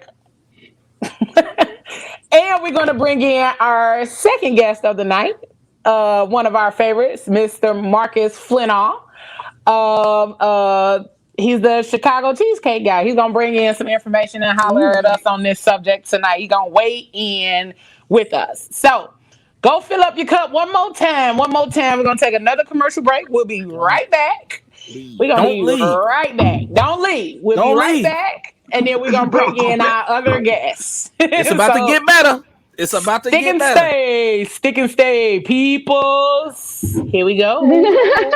And we're going to bring in our second guest of the night, one of our favorites, Mr. Marcus Flinall. He's the Chicago cheesecake guy. He's going to bring in some information and holler at us on this subject tonight. He's going to weigh in with us. So go fill up your cup one more time. We're going to take another commercial break. We'll be right back. We're going to be right back. Don't leave. We'll be right back. And then we're going to bring in our other guests. It's about to get better. It's about to get better. Stick and stay, peoples. Here we go.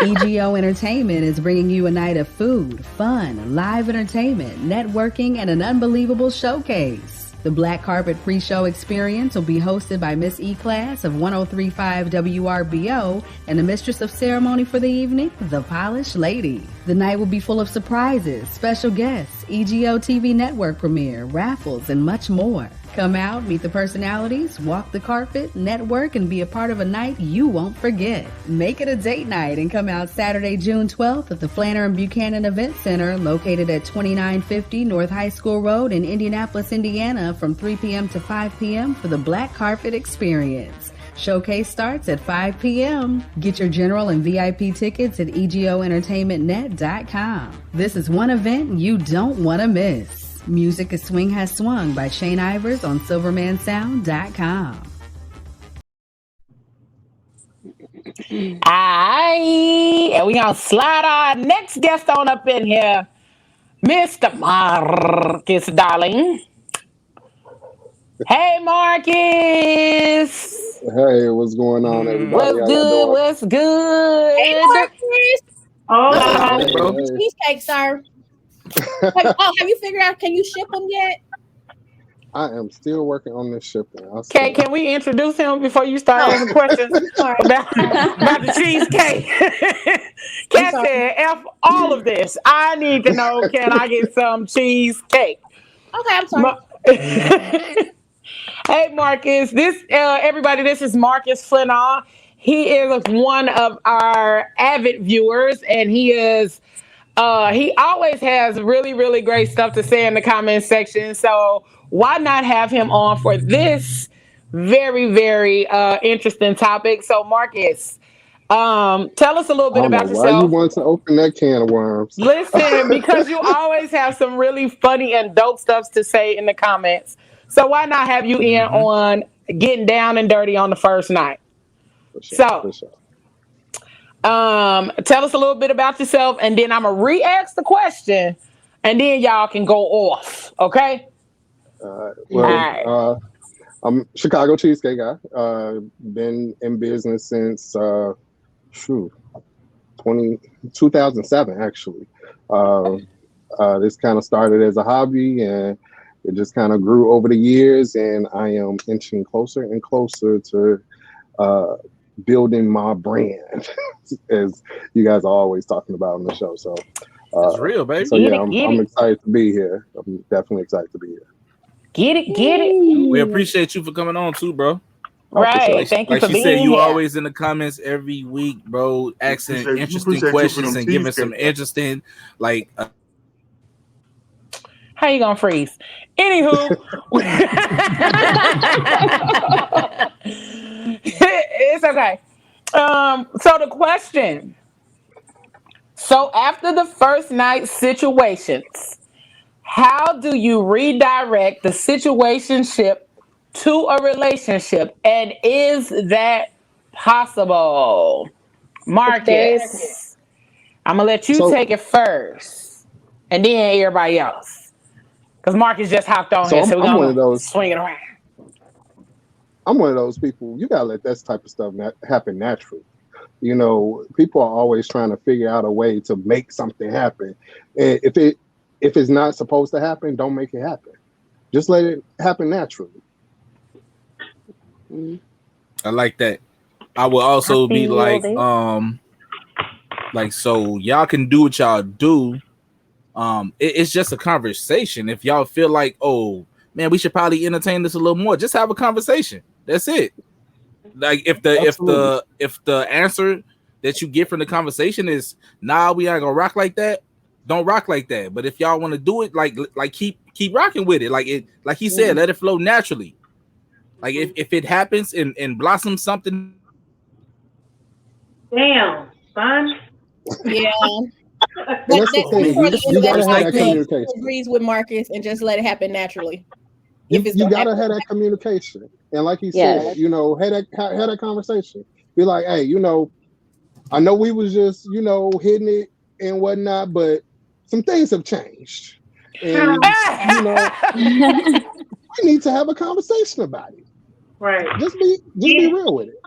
EGO Entertainment is bringing you a night of food, fun, live entertainment, networking, and an unbelievable showcase. The Black Carpet Pre-Show Experience will be hosted by Miss E-Class of 1035 WRBO and the Mistress of Ceremony for the evening, The Polished Lady. The night will be full of surprises, special guests, EGO TV network premiere, raffles, and much more. Come out, meet the personalities, walk the carpet, network, and be a part of a night you won't forget. Make it a date night and come out Saturday, June 12th at the Flanner and Buchanan Event Center located at 2950 North High School Road in Indianapolis, Indiana from 3 p.m. to 5 p.m. for the Black Carpet Experience. Showcase starts at 5 p.m. Get your general and VIP tickets at egoentertainmentnet.com. This is one event you don't want to miss. Music is Swing Has Swung by Shane Ivers on SilvermanSound.com. And we gonna slide our next guest on up in here, Mr. Marcus, darling. Hey, Marcus. Hey, what's going on, everybody? What's good? Hey, Marcus. Oh, bro. Cheesecake, sir. Have you figured out? Can you ship them yet? I am still working on this shipping. Okay, can we introduce him before you start asking questions about the cheesecake? Kat said, F all of this. I need to know, can I get some cheesecake? Okay, I'm sorry. Hey, Marcus. Everybody, this is Marcus Flinall. He is one of our avid viewers, and he always has really, really great stuff to say in the comment section. So why not have him on for this very, very interesting topic? So, Marcus, tell us a little bit about yourself. Why you want to open that can of worms? Listen, because you always have some really funny and dope stuff to say in the comments. So why not have you in on getting down and dirty on the first night? For sure. Tell us a little bit about yourself, and then I'm gonna re-ask the question, and then y'all can go off. Okay? I'm Chicago cheesecake guy. Been in business since 2007 actually. This kind of started as a hobby, and it just kind of grew over the years, and I am inching closer and closer to building my brand, as you guys are always talking about on the show. So it's real, baby. So yeah, I'm excited to be here. I'm definitely excited to be here. Get it. We appreciate you for coming on too, bro. Right. Thank you for being here. Like she said, you always in the comments every week, bro, asking interesting questions and giving some interesting, like. How you gonna freeze? Anywho, it's okay. So the question. So after the first night situations, how do you redirect the situationship to a relationship, and is that possible? Marcus, I'm gonna let you take it first, and then everybody else. Because Marcus just hopped on here, so we're going to swing it around. I'm one of those people, you got to let that type of stuff happen naturally. You know, people are always trying to figure out a way to make something happen. And if it's not supposed to happen, don't make it happen. Just let it happen naturally. I like that. I would also be like, so y'all can do what y'all do. It's just a conversation. If y'all feel like, oh man, we should probably entertain this a little more, just have a conversation. That's it. Like if the answer that you get from the conversation is nah, we ain't gonna rock like that, don't rock like that. But if y'all want to do it, like keep rocking with it. Like he said, let it flow naturally. Like if it happens and blossoms something. Damn, son. Yeah. That's the thing. You gotta have that communication. Agrees with Marcus and just let it happen naturally. You gotta have that communication, and like he said, you know, have that conversation. Be like, hey, you know, I know we was just, you know, hitting it and whatnot, but some things have changed, and you know, we need to have a conversation about it. Right. Just be real with it.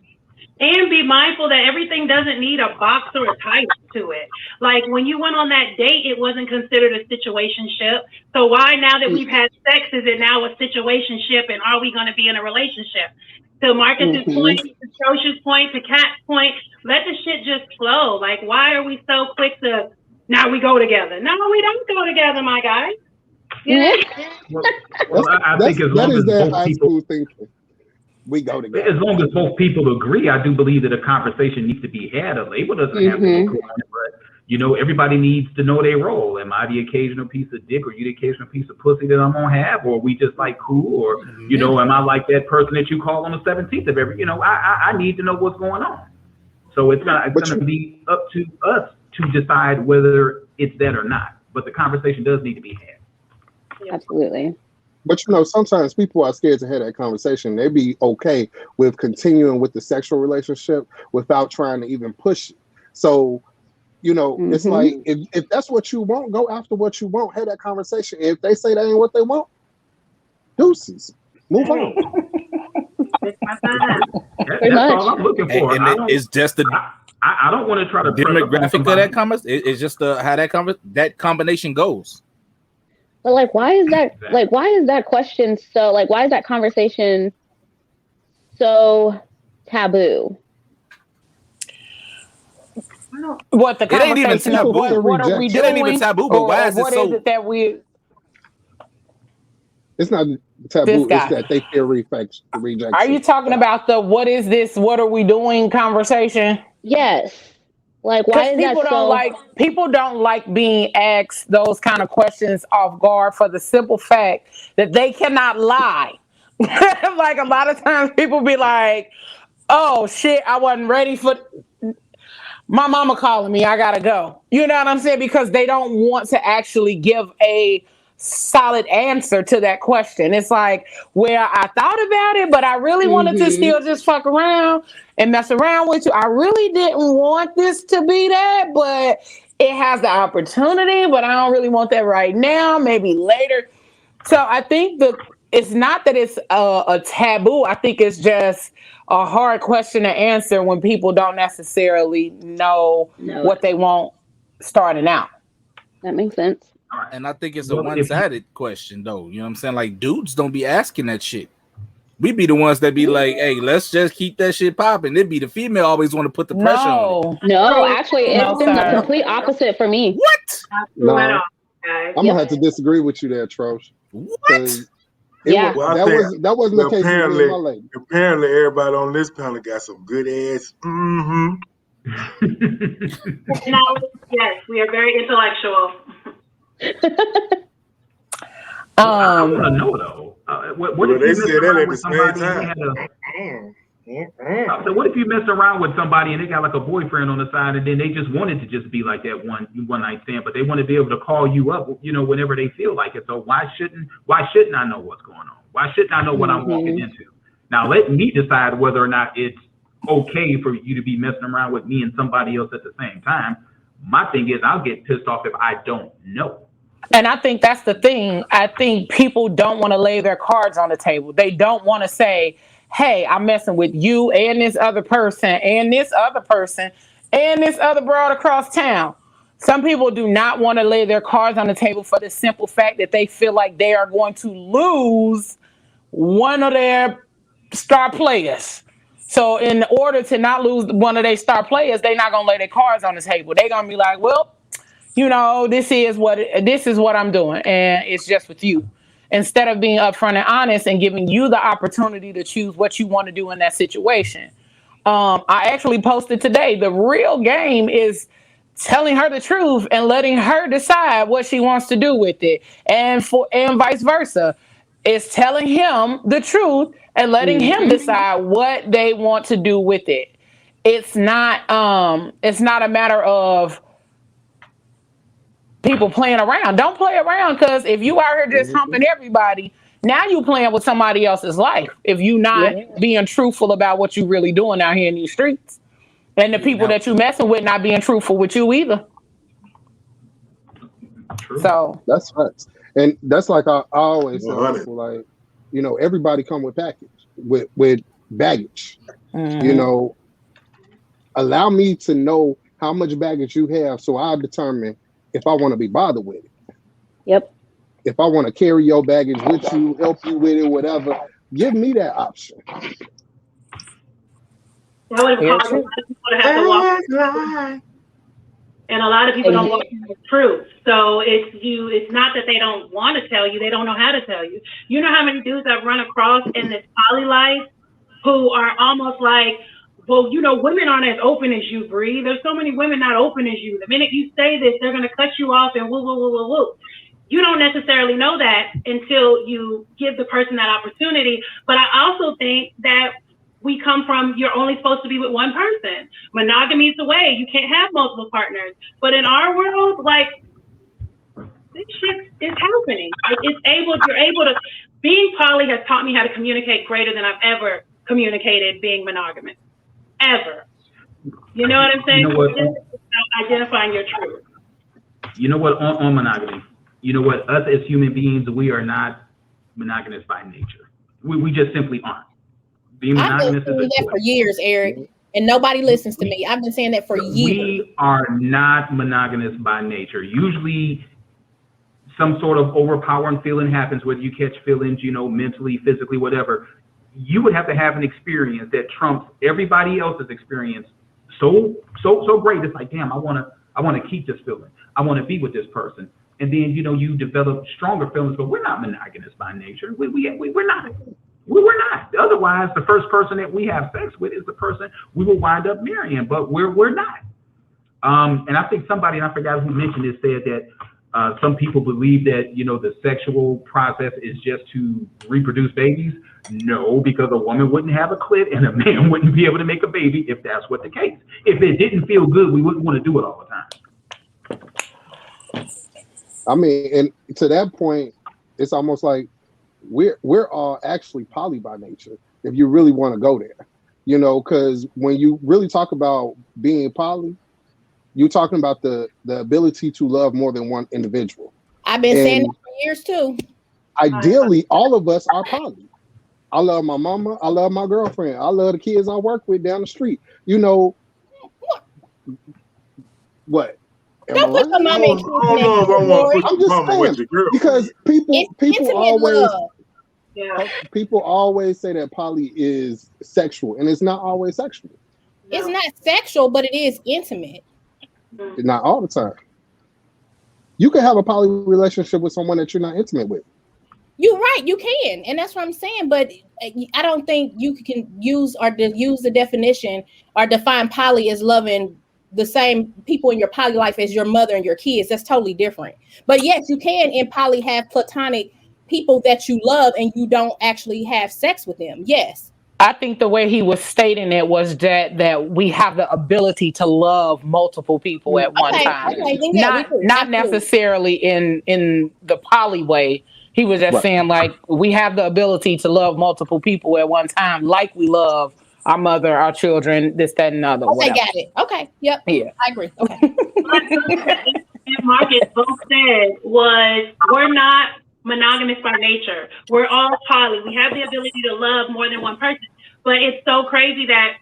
And be mindful that everything doesn't need a box or a title to it. Like when you went on that date, it wasn't considered a situationship. So why now that we've had sex is it now a situationship, and are we going to be in a relationship? To Marcus's point, to Trocia's point, to Kat's point, let the shit just flow. Like why are we so quick to now we go together? No, we don't go together, my guy. Yeah. Well, I think as long as both people thinking. We go together. As long as both people agree, I do believe that a conversation needs to be had. A label doesn't have to go on it, but you know, everybody needs to know their role. Am I the occasional piece of dick, or you the occasional piece of pussy that I'm gonna have, or are we just like cool, or you know, am I like that person that you call on the 17th of every? You know, I need to know what's going on. So it's gonna be up to us to decide whether it's that or not. But the conversation does need to be had. Absolutely. But you know, sometimes people are scared to have that conversation. They be okay with continuing with the sexual relationship without trying to even push it. So, you know, it's like if that's what you want, go after what you want. Have that conversation. If they say that ain't what they want, deuces. Move on. That's all I'm looking for. And it's just I don't want to try to demographic of that conversation. It's just how that combination goes. But like, why is that? Like, why is that question so? Like, why is that conversation so taboo? What the conversation? It ain't even taboo. What are we doing? It ain't even taboo. But why is it so? What is it that we? It's not taboo. It's that they fear rejection. Are you talking about the "what is this? What are we doing?" conversation? Yes. Like, why is that so? People don't like being asked those kind of questions off guard for the simple fact that they cannot lie. Like a lot of times people be like, oh shit, I wasn't ready for my mama calling me, I gotta go. You know what I'm saying? Because they don't want to actually give a solid answer to that question. It's like, well, I thought about it, but I really wanted to still just fuck around and mess around with you. I really didn't want this to be that, but it has the opportunity, but I don't really want that right now, maybe later. So I think it's not that it's a taboo. I think it's just a hard question to answer when people don't necessarily know what they want starting out. That makes sense. And I think it's a one-sided question, though. You know what I'm saying? Like, dudes don't be asking that shit. We be the ones that be like, hey, let's just keep that shit popping. It'd be the female always want to put the pressure on it. No, actually, it's been the complete opposite for me. What? No, I'm going to have to disagree with you there, Trosh. What? That wasn't the case with my lady. Apparently, everybody on this panel got some good ass. Yes, we are very intellectual. I want to know though. What if they you said that at the same time? So what if you messed around with somebody and they got like a boyfriend on the side, and then they just wanted to just be like that one night stand, but they want to be able to call you up, you know, whenever they feel like it. So why shouldn't I know what's going on? Why shouldn't I know what I'm walking into? Now let me decide whether or not it's okay for you to be messing around with me and somebody else at the same time. My thing is, I'll get pissed off if I don't know. And I think that's the thing. I think people don't want to lay their cards on the table. They don't want to say, hey, I'm messing with you and this other person and this other person and this other broad across town. Some people do not want to lay their cards on the table for the simple fact that they feel like they are going to lose one of their star players. So in order to not lose one of their star players, they're not gonna lay their cards on the table. They're gonna be like, well, this is what I'm doing, and it's just with you. Instead of being upfront and honest and giving you the opportunity to choose what you want to do in that situation. I actually posted today. The real game is telling her the truth and letting her decide what she wants to do with it, and vice versa. It's telling him the truth and letting him decide what they want to do with it. It's not a matter of people playing around. Don't play around, because if you out here just humping everybody, now you playing with somebody else's life. If you not being truthful about what you really doing out here in these streets, and the people that you messing with not being truthful with you either. True. So that's facts. And that's like I always tell people, like, everybody come with with baggage. Allow me to know how much baggage you have, so I'll determine if I want to be bothered with it. Yep. If I want to carry your baggage with you, help you with it, whatever, give me that option. That would have caused a lot of people to have to walk. And a lot of people don't walk the truth. So it's not that they don't want to tell you, they don't know how to tell you. You know how many dudes I've run across in this poly life who are almost like, well, women aren't as open as you, Bree. There's so many women not open as you. The minute you say this, they're going to cut you off and woo, woo, woo, woo, woo. You don't necessarily know that until you give the person that opportunity. But I also think that we come from, you're only supposed to be with one person. Monogamy is the way. You can't have multiple partners. But in our world, like, this shit is happening. You're able to, being poly has taught me how to communicate greater than I've ever communicated being monogamous. Ever. You know what I'm saying? Identifying your truth. You know what, on monogamy, us as human beings, we are not monogamous by nature. We just simply aren't. Being monogamous I've been saying that for years, Eric, and nobody listens to me. I've been saying that for years. We are not monogamous by nature. Usually some sort of overpowering feeling happens, whether you catch feelings, mentally, physically, whatever. You would have to have an experience that trumps everybody else's experience so great. It's like, damn, I want to keep this feeling. I want to be with this person. And then, you develop stronger feelings, but we're not monogamous by nature. We're not. We're not. Otherwise, the first person that we have sex with is the person we will wind up marrying, but we're not. And I think somebody, and I forgot who mentioned this, said that some people believe that, the sexual process is just to reproduce babies. No, because a woman wouldn't have a clit and a man wouldn't be able to make a baby if that's what the case. If it didn't feel good, we wouldn't want to do it all the time. I mean, and to that point, it's almost like we're all actually poly by nature, if you really want to go there. Because when you really talk about being poly, you're talking about the ability to love more than one individual. I've been saying that for years too. Ideally, all of us are poly. I love my mama. I love my girlfriend. I love the kids I work with down the street. What? Don't put your mama in I'm just saying, because people always say that poly is sexual, and it's not always sexual. It's not sexual, but it is intimate. Not all the time. You can have a poly relationship with someone that you're not intimate with. You're right, you can, and that's what I'm saying. But I don't think you can use the definition or define poly as loving the same people in your poly life as your mother and your kids. That's totally different. But yes, you can in poly have platonic people that you love and you don't actually have sex with them. Yes. I think the way he was stating it was that we have the ability to love multiple people at one time. Not necessarily in the poly way. He was just saying, like, we have the ability to love multiple people at one time, like we love our mother, our children, this, that, and other. Okay, got it. Okay, yep. Yeah. I agree. Okay. And Marcus both said was, we're not monogamous by nature. We're all poly. We have the ability to love more than one person. But it's so crazy that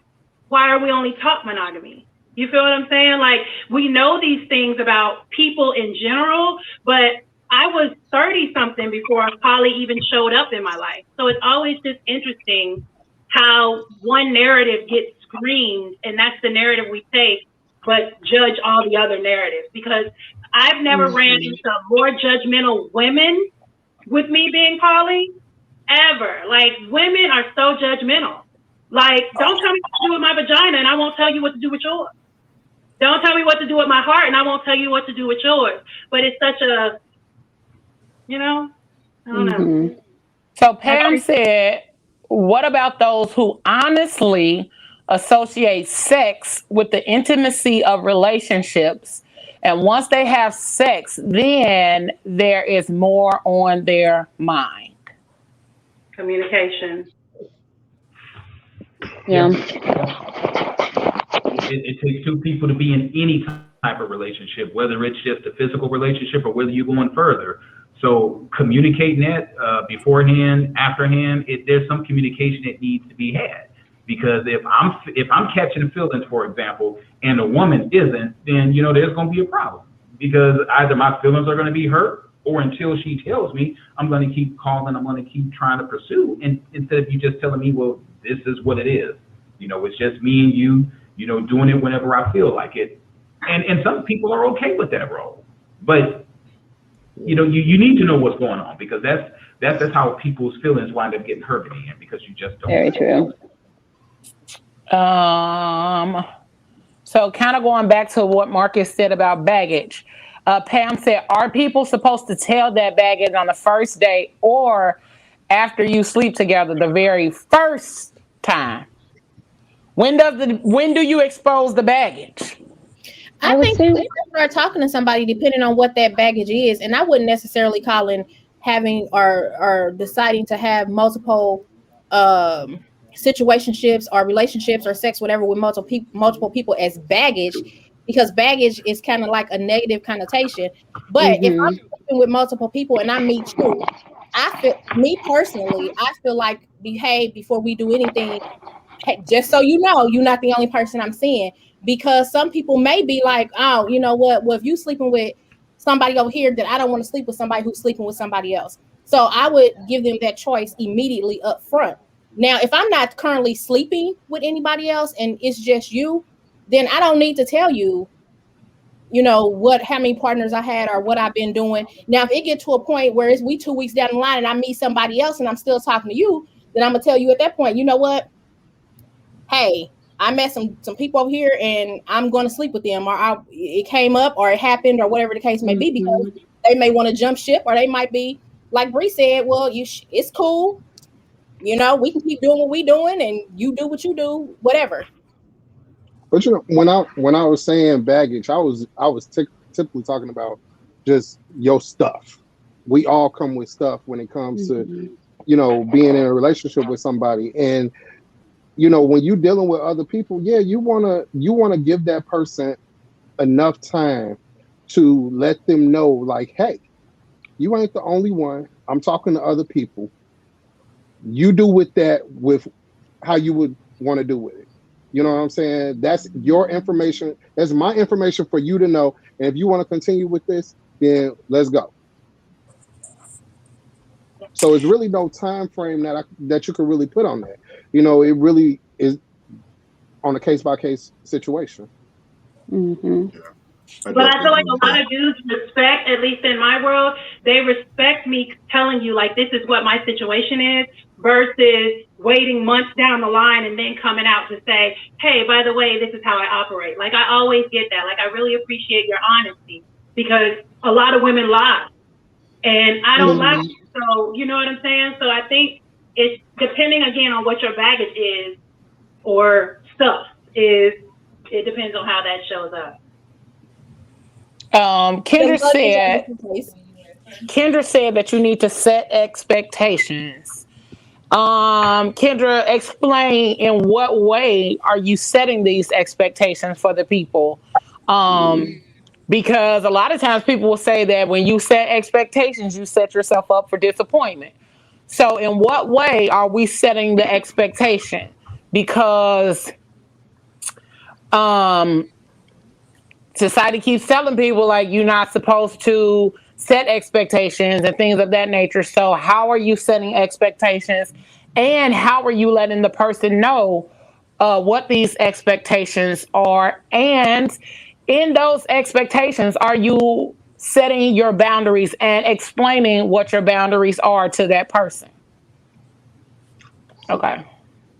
why are we only taught monogamy? You feel what I'm saying? Like, we know these things about people in general, but I was 30-something before poly even showed up in my life. So it's always just interesting how one narrative gets screamed, and that's the narrative we take, but judge all the other narratives. Because I've never ran into more judgmental women with me being poly ever. Like, women are so judgmental. Like, don't tell me what to do with my vagina, and I won't tell you what to do with yours. Don't tell me what to do with my heart, and I won't tell you what to do with yours. But it's such a, I don't know. So Pam said, what about those who honestly associate sex with the intimacy of relationships, and once they have sex, then there is more on their mind? Communication. Yeah. It takes two people to be in any type of relationship, whether it's just a physical relationship or whether you're going further. So communicating that beforehand, afterhand, there's some communication that needs to be had. Because if I'm catching feelings, for example, and the woman isn't, then there's going to be a problem. Because either my feelings are going to be hurt, or until she tells me, I'm going to keep calling, I'm going to keep trying to pursue, and instead of you just telling me, well, this is what it is. It's just me and you, doing it whenever I feel like it. And some people are okay with that role. But you need to know what's going on, because that's how people's feelings wind up getting hurt in the end, because you just don't. Very true. So kind of going back to what Marcus said about baggage. Pam said, are people supposed to tell that baggage on the first date or after you sleep together the very first time? When do you expose the baggage? I think when you start talking to somebody, depending on what that baggage is, and I wouldn't necessarily call in having or deciding to have multiple situationships or relationships or sex, whatever, with multiple people as baggage, because baggage is kind of like a negative connotation. But if I'm sleeping with multiple people and I meet you, me personally, I feel like behave before we do anything. Hey, just so you know, you're not the only person I'm seeing, because some people may be like, oh, you know what? Well, if you sleeping with somebody over here, then I don't want to sleep with somebody who's sleeping with somebody else. So I would give them that choice immediately up front. Now, if I'm not currently sleeping with anybody else and it's just you, then I don't need to tell you, how many partners I had or what I've been doing. Now, if it get to a point where we 2 weeks down the line and I meet somebody else and I'm still talking to you, then I'm gonna tell you at that point, you know what? Hey, I met some people over here and I'm going to sleep with them, or it came up or it happened or whatever the case may be, because they may want to jump ship, or they might be like Bree said, well, it's cool. We can keep doing what we doing and you do what you do, whatever. But when I was saying baggage, I was typically talking about just your stuff. We all come with stuff when it comes to, being in a relationship with somebody. And when you're dealing with other people, you wanna give that person enough time to let them know, like, hey, you ain't the only one. I'm talking to other people. You do with how you would want to do with it. You know what I'm saying? That's your information. That's my information for you to know. And if you want to continue with this, then let's go. So it's really no time frame that you can really put on that. It really is on a case-by-case situation. But I feel like a lot of dudes respect, at least in my world, they respect me telling you, like, this is what my situation is, versus waiting months down the line and then coming out to say, hey, by the way, this is how I operate. Like, I always get that. Like, I really appreciate your honesty, because a lot of women lie. And I don't lie. So, you know what I'm saying? So I think it's depending, again, on what your baggage is or stuff is, it depends on how that shows up. Kendra said that you need to set expectations. Kendra, explain in what way are you setting these expectations for the people? Because a lot of times people will say that when you set expectations, you set yourself up for disappointment. So in what way are we setting the expectation? because society keeps telling people like you're not supposed to set expectations and things of that nature. So how are you setting expectations, and how are you letting the person know what these expectations are? And in those expectations, are you setting your boundaries and explaining what your boundaries are to that person? Okay.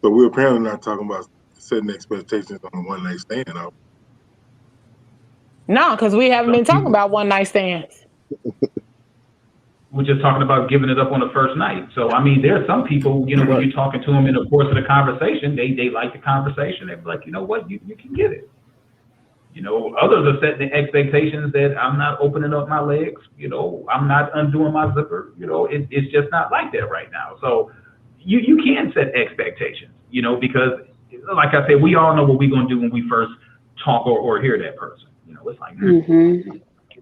But we're apparently not talking about setting expectations on a one night stand, though. No, because we haven't been talking about one night stands. We're just talking about giving it up on the first night. So, I mean, there are some people, you know, when you're talking to them in the course of the conversation, they like the conversation. They're like, you know what, you can get it. You know, others are setting the expectations that I'm not opening up my legs. You know, I'm not undoing my zipper. You know, it's just not like that right now. So you can set expectations, you know, because like I said, we all know what we're going to do when we first talk or hear that person. You know, it's like,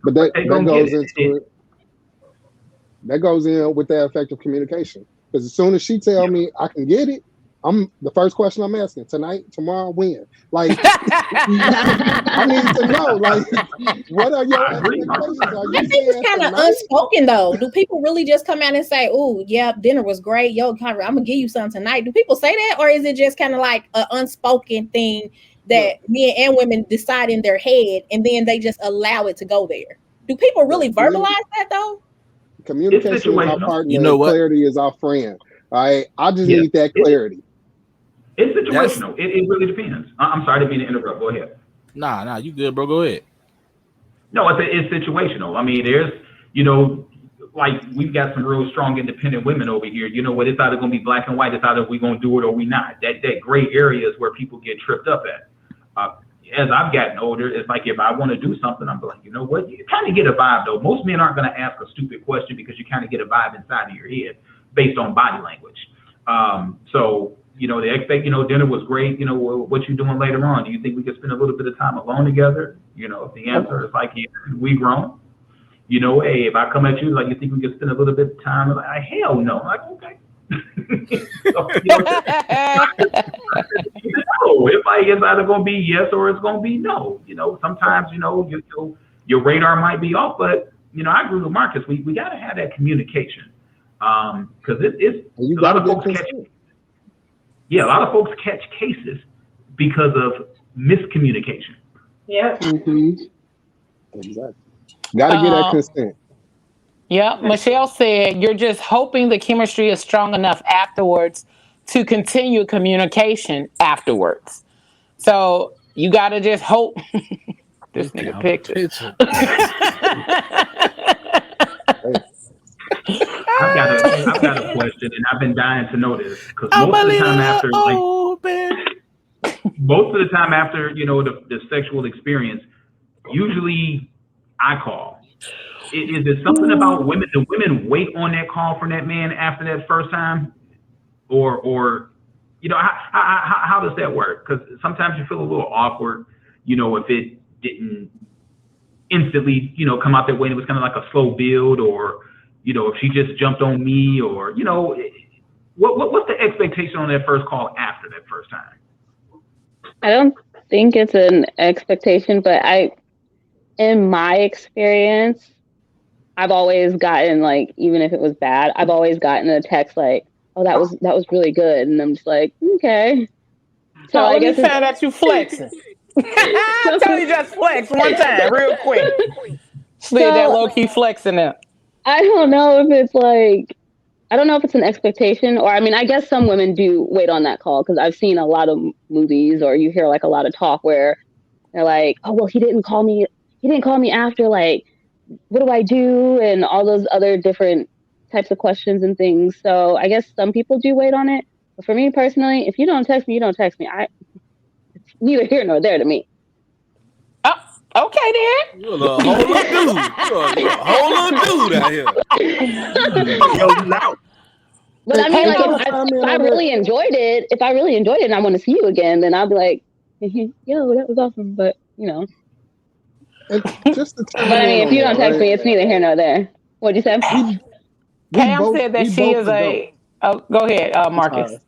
but that goes into it. That goes in with that effective communication. Because as soon as she tell me I can get it, the first question I'm asking, tonight, tomorrow, when? Like, I need to know, like, what are your expectations? I think it's kind of unspoken, though. Do people really just come out and say, oh, yeah, dinner was great. Yo, I'm going to give you something tonight. Do people say that? Or is it just kind of like an unspoken thing that men and women decide in their head, and then they just allow it to go there? Do people really verbalize that, though? Communication is our partner. You know what? Clarity is our friend. All right. I just need that clarity. It's situational. It really depends. I'm sorry to be to interrupt. Go ahead. Nah, you good, bro. Go ahead. No, it's situational. I mean, there's, you know, like we've got some real strong independent women over here. You know what? It's either going to be black and white. It's either we're going to do it or we not. That gray area is where people get tripped up at. As I've gotten older, it's like if I want to do something, I'm like, you know what? You kind of get a vibe, though. Most men aren't going to ask a stupid question because you kind of get a vibe inside of your head based on body language. So, you know, dinner was great. You know, what you doing later on? Do you think we could spend a little bit of time alone together? You know, if the answer is like, yeah, we grown. You know, hey, if I come at you, like, you think we could spend a little bit of time? I'm like, hell no. I'm like, okay. So, you know, it's either going to be yes or it's going to be no. You know, sometimes, you know, your radar might be off, but, you know, I agree with Marcus. We got to have that communication because it's a lot of folks catch. Yeah, a lot of folks catch cases because of miscommunication. Yeah. Exactly. Got to get that consent. Yeah, Michelle said you're just hoping the chemistry is strong enough afterwards to continue communication afterwards. So you got to just hope. This nigga picture. I've got a question, and I've been dying to know this because most of the time after, you know, the sexual experience, usually I call. Is it something about women? Do women wait on that call from that man after that first time, or you know, how does that work? Because sometimes you feel a little awkward, you know, if it didn't instantly, you know, come out that way. And it was kind of like a slow build, or you know, if she just jumped on me, or you know, what's the expectation on that first call after that first time? I don't think it's an expectation, but in my experience, I've always gotten, like, even if it was bad, I've always gotten a text like, "Oh, that was really good," and I'm just like, okay. So I guess you found out you flexing. Tony just flex one time, real quick. Slid that low key flexing out. I don't know if it's like, I don't know if it's an expectation, or I mean, I guess some women do wait on that call because I've seen a lot of movies, or you hear like a lot of talk where they're like, "Oh, well, he didn't call me after, like, what do I do?" And all those other different types of questions and things. So I guess some people do wait on it. But for me personally, if you don't text me, you don't text me. It's neither here nor there to me. Oh, okay then. You're a whole little dude. You're a whole little dude out here. But I mean, like, if I really enjoyed it, and I want to see you again, then I'll be like, yo, that was awesome. But, you know. Just but I mean, if you don't text me, it's neither here nor there. What'd you say? Pam said that she is a. Oh, go ahead, Marcus.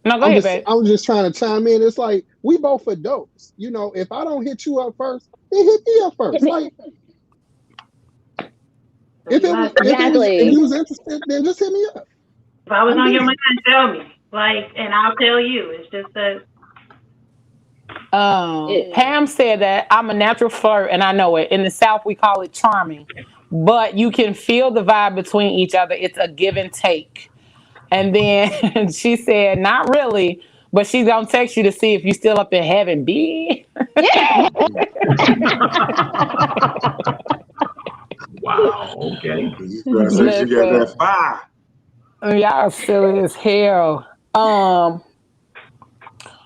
No, go ahead, babe. I was just trying to chime in. It's like we both adults. You know, if I don't hit you up first, then hit me up first. Like if you was interested, then just hit me up. If I was on your mind, tell me. Like, and I'll tell you. It's just that. Pam said that I'm a natural flirt, and I know it. In the South, we call it charming, but you can feel the vibe between each other. It's a give and take. And then she said, not really, but she's gonna text you to see if you still up in heaven, B. Wow. Okay. You got that fire. Y'all silly as hell.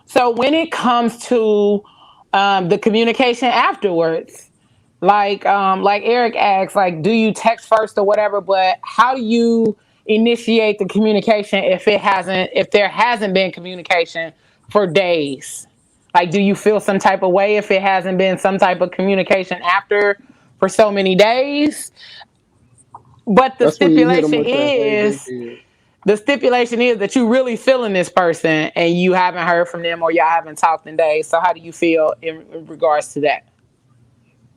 So when it comes to the communication afterwards, like Eric asks, like, do you text first or whatever? But how do you initiate the communication if there hasn't been communication for days? Like, do you feel some type of way if it hasn't been some type of communication after for so many days? But the stipulation is that you really feeling this person and you haven't heard from them or y'all haven't talked in days. So how do you feel in regards to that?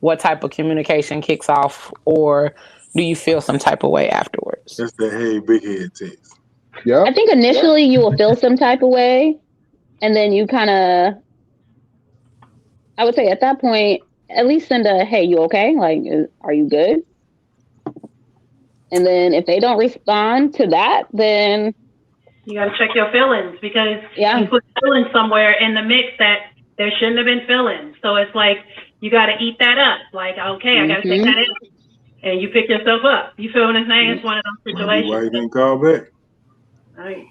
What type of communication kicks off, or do you feel some type of way afterwards? That's the hey big head text. Yeah. I think initially you will feel some type of way, and then you kind of, I would say at that point, at least send a, hey, you okay? Like, are you good? And then if they don't respond to that, then you got to check your feelings, because you put feelings somewhere in the mix that there shouldn't have been feelings. So it's like, you got to eat that up. Like, okay, I got to take that in. And you pick yourself up. You feel what I'm saying? It's one of those situations. Why you didn't call back? Right.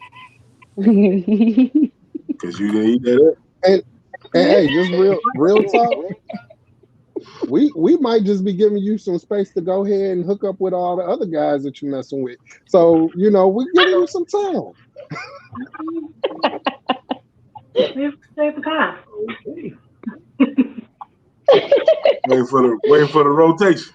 Because you didn't eat that up. And hey, just real talk. We might just be giving you some space to go ahead and hook up with all the other guys that you're messing with. So, you know, we're giving you some time. We have to save the time. Okay. Waiting for the rotation.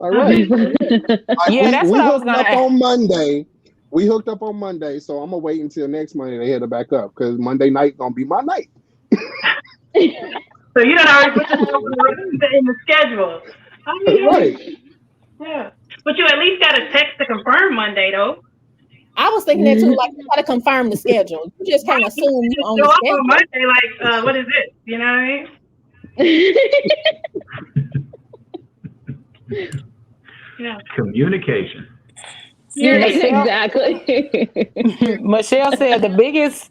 All right. That's what I was gonna ask. On Monday. We hooked up on Monday, so I'm gonna wait until next Monday to hit it back up, because Monday night gonna be my night. So you don't already put this in the schedule. Right. Yeah. But you at least got a text to confirm Monday, though. I was thinking that too, like, you gotta confirm the schedule. You just can't assume you're on the schedule. On Monday, like, what is it? You know what I mean? Yeah. Communication. Yeah, exactly. Michelle said the biggest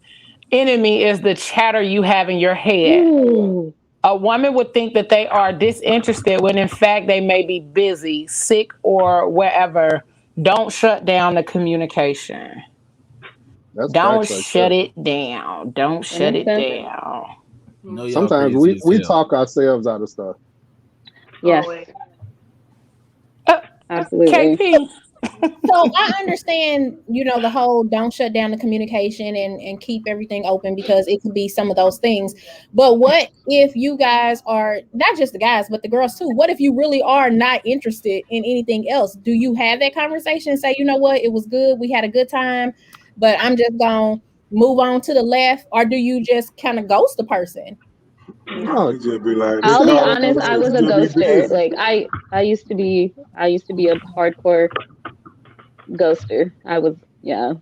enemy is the chatter you have in your head. Ooh. A woman would think that they are disinterested when in fact they may be busy, sick, or wherever. Don't shut down the communication. Don't shut it down. Don't shut it down. Sometimes we talk ourselves out of stuff. Yes. Absolutely. KP. So I understand, the whole don't shut down the communication and keep everything open, because it could be some of those things. But what if you guys are, not just the guys, but the girls too, what if you really are not interested in anything else? Do you have that conversation and say, you know what, it was good, we had a good time, but I'm just going to move on to the left? Or do you just kind of ghost the person? No, just be like, I'll be honest, I was a ghoster. Like I used to be a hardcore ghoster. I was, you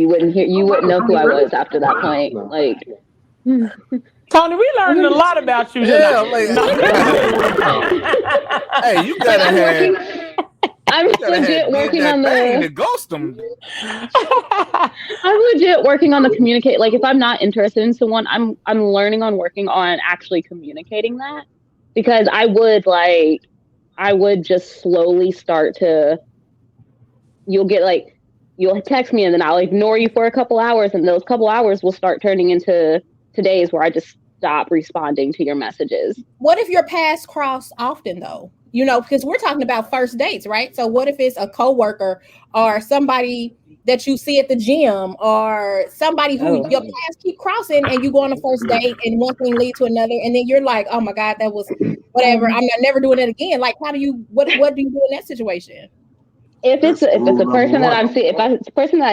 wouldn't know who I was after that point. Like, Tony, we learned a lot about you tonight. Hey, you gotta have. I'm legit working on the ghost them. I'm legit working on the communicate. Like, if I'm not interested in someone, I'm learning on working on actually communicating that, because I would just slowly start to. You'll text me and then I'll ignore you for a couple hours, and those couple hours will start turning into days where I just stop responding to your messages. What if your paths cross often though? Because we're talking about first dates, right? So what if it's a coworker or somebody that you see at the gym, or somebody who your paths keep crossing, and you go on a first date and one thing leads to another, and then you're like, oh my God, that was whatever. I'm never doing it again. Like, what do you do in that situation? If it's a person that I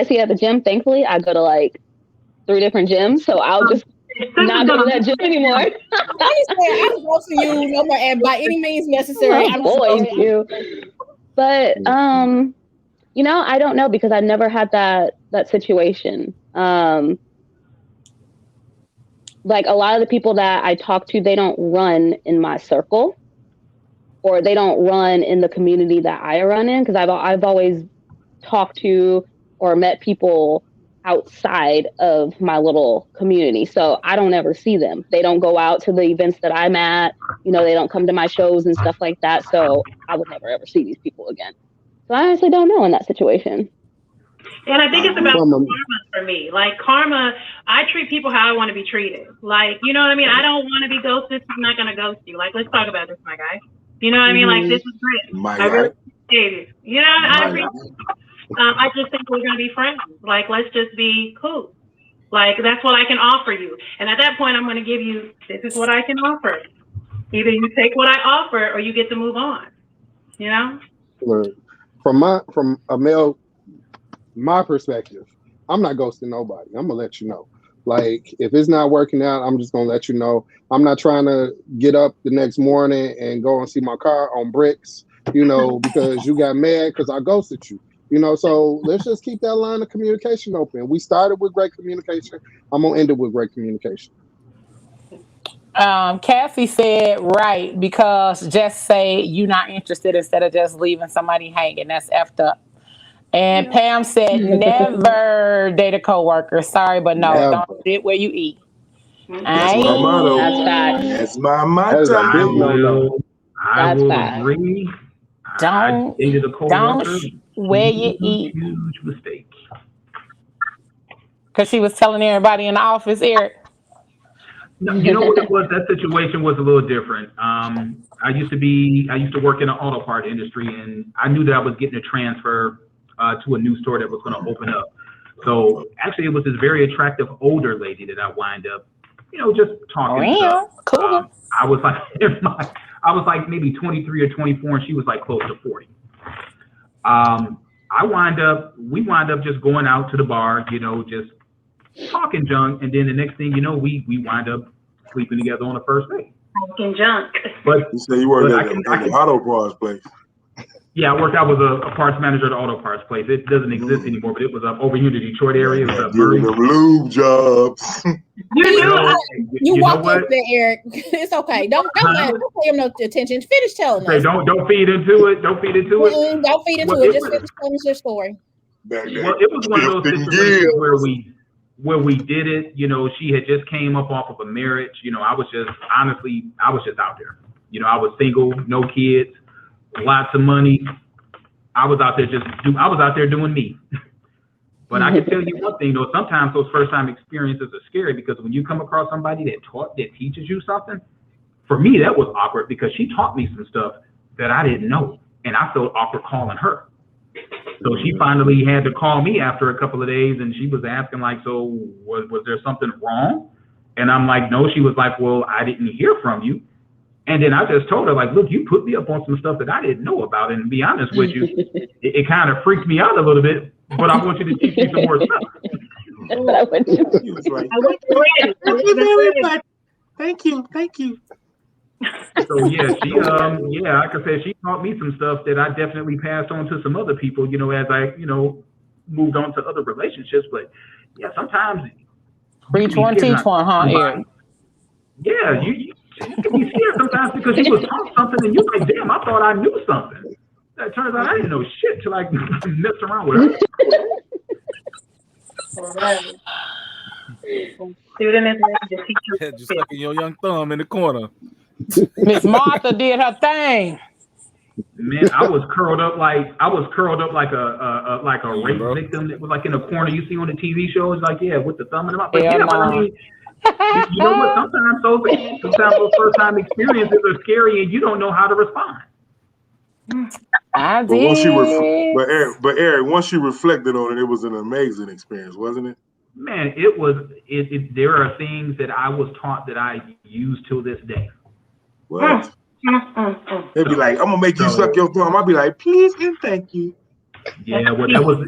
see at the gym, thankfully I go to like 3 different gyms, so I'll just not go to that gym anymore. I'm ghosting you no more, and by any means necessary. I'm ghosting you. But you know, I don't know, because I never had that situation. Like a lot of the people that I talk to, they don't run in my circle, or they don't run in the community that I run in, because I've always talked to or met people outside of my little community. So I don't ever see them. They don't go out to the events that I'm at. You know, they don't come to my shows and stuff like that. So I would never ever see these people again. So I honestly don't know in that situation. And I think it's about karma for me. Like karma, I treat people how I want to be treated. Like, you know what I mean? I don't want to be ghosted. I'm not going to ghost you. Like, let's talk about this, my guy. You know what I mean? Like, this is great. I really appreciate it. You know, I appreciate it. I just think we're going to be friends. Like, let's just be cool. Like, that's what I can offer you. And at that point, I'm going to give you, this is what I can offer. Either you take what I offer or you get to move on. You know? From a male, my perspective, I'm not ghosting nobody. I'm going to let you know. Like, if it's not working out, I'm just going to let you know. I'm not trying to get up the next morning and go and see my car on bricks, you know, because you got mad because I ghosted you. You know, so let's just keep that line of communication open. We started with great communication. I'm going to end it with great communication. Cassie said, right, because just say you're not interested instead of just leaving somebody hanging. That's effed up. And Pam said, never date a coworker. Sorry, but no, don't sit where you eat. That's my motto. That's facts. That's my motto. I will agree. Don't where you eat. Huge mistake. Because she was telling everybody in the office, Eric. No, you know what it was? That situation was a little different. I used to work in the auto part industry, and I knew that I was getting a transfer to a new store that was going to open up. So actually, it was this very attractive older lady that I wind up, you know, just talking stuff. Cool. I was like maybe 23 or 24, and she was like close to 40. We wind up just going out to the bar, you know, just talking junk, and then the next thing you know, we wind up sleeping together on the first date. Talking junk. But you say you worked at the auto parts place. Yeah, I was a parts manager at the auto parts place. It doesn't exist anymore, but it was up over here in the Detroit area. It was up giving them lube jobs. You walk up there, Eric. It's okay. Don't pay him no attention. Finish telling us. Don't feed into it. Don't feed into it. Don't feed into it. Just finish telling us your story. Well, it was one of those situations where we did it. You know, she had just came up off of a marriage. You know, I was just out there. You know, I was single, no kids, lots of money. I was out there doing me. But I can tell you one thing though, sometimes those first time experiences are scary, because when you come across somebody that teaches you something, for me that was awkward, because she taught me some stuff that I didn't know, and I felt awkward calling her. So she finally had to call me after a couple of days, and she was asking like, so was there something wrong? And I'm like, no. She was like, well, I didn't hear from you. And then I just told her, like, look, you put me up on some stuff that I didn't know about. And to be honest with you, it kind of freaked me out a little bit, but I want you to teach me some more stuff. Thank you. So yeah, like I said, she taught me some stuff that I definitely passed on to some other people, you know, as I, you know, moved on to other relationships. But yeah, sometimes preach one, teach one, huh, Eric? Yeah, you can be scared sometimes because you was taught something and you're like, damn, I thought I knew something. It turns out I didn't know shit till I messed around with her. All right. Student is ready to teach you. Just like your young thumb in the corner. Miss Martha did her thing. Man, I was curled up like a rape victim that was like in a corner you see on the TV shows, like with the thumb in the mouth. But but I mean, you know what? Sometimes those first time experiences are scary and you don't know how to respond. I did. But Eric, once you reflected on it, it was an amazing experience, wasn't it? Man, it was. There are things that I was taught that I use till this day. What? They'd be like, I'm gonna make you suck your thumb. I'd be like, please and thank you. Yeah, well, that was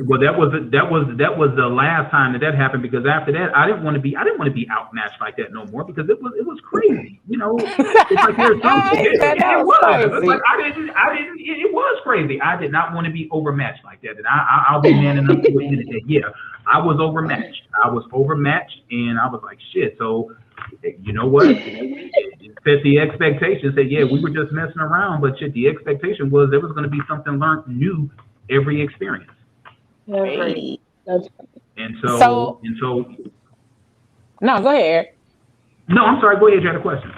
the last time that happened, because after that, I didn't want to be outmatched like that no more, because it was crazy. You know, it's like there's something. It was. It's like it was crazy. I did not want to be overmatched like that, and I'll be man enough to admit that. Yeah, I was overmatched. And I was like, shit. So, you know what? It set the expectation. Said, yeah, we were just messing around, but shit, the expectation was there was going to be something learned new every experience. Right. And so no, go ahead. No, I'm sorry, go ahead, you had a question.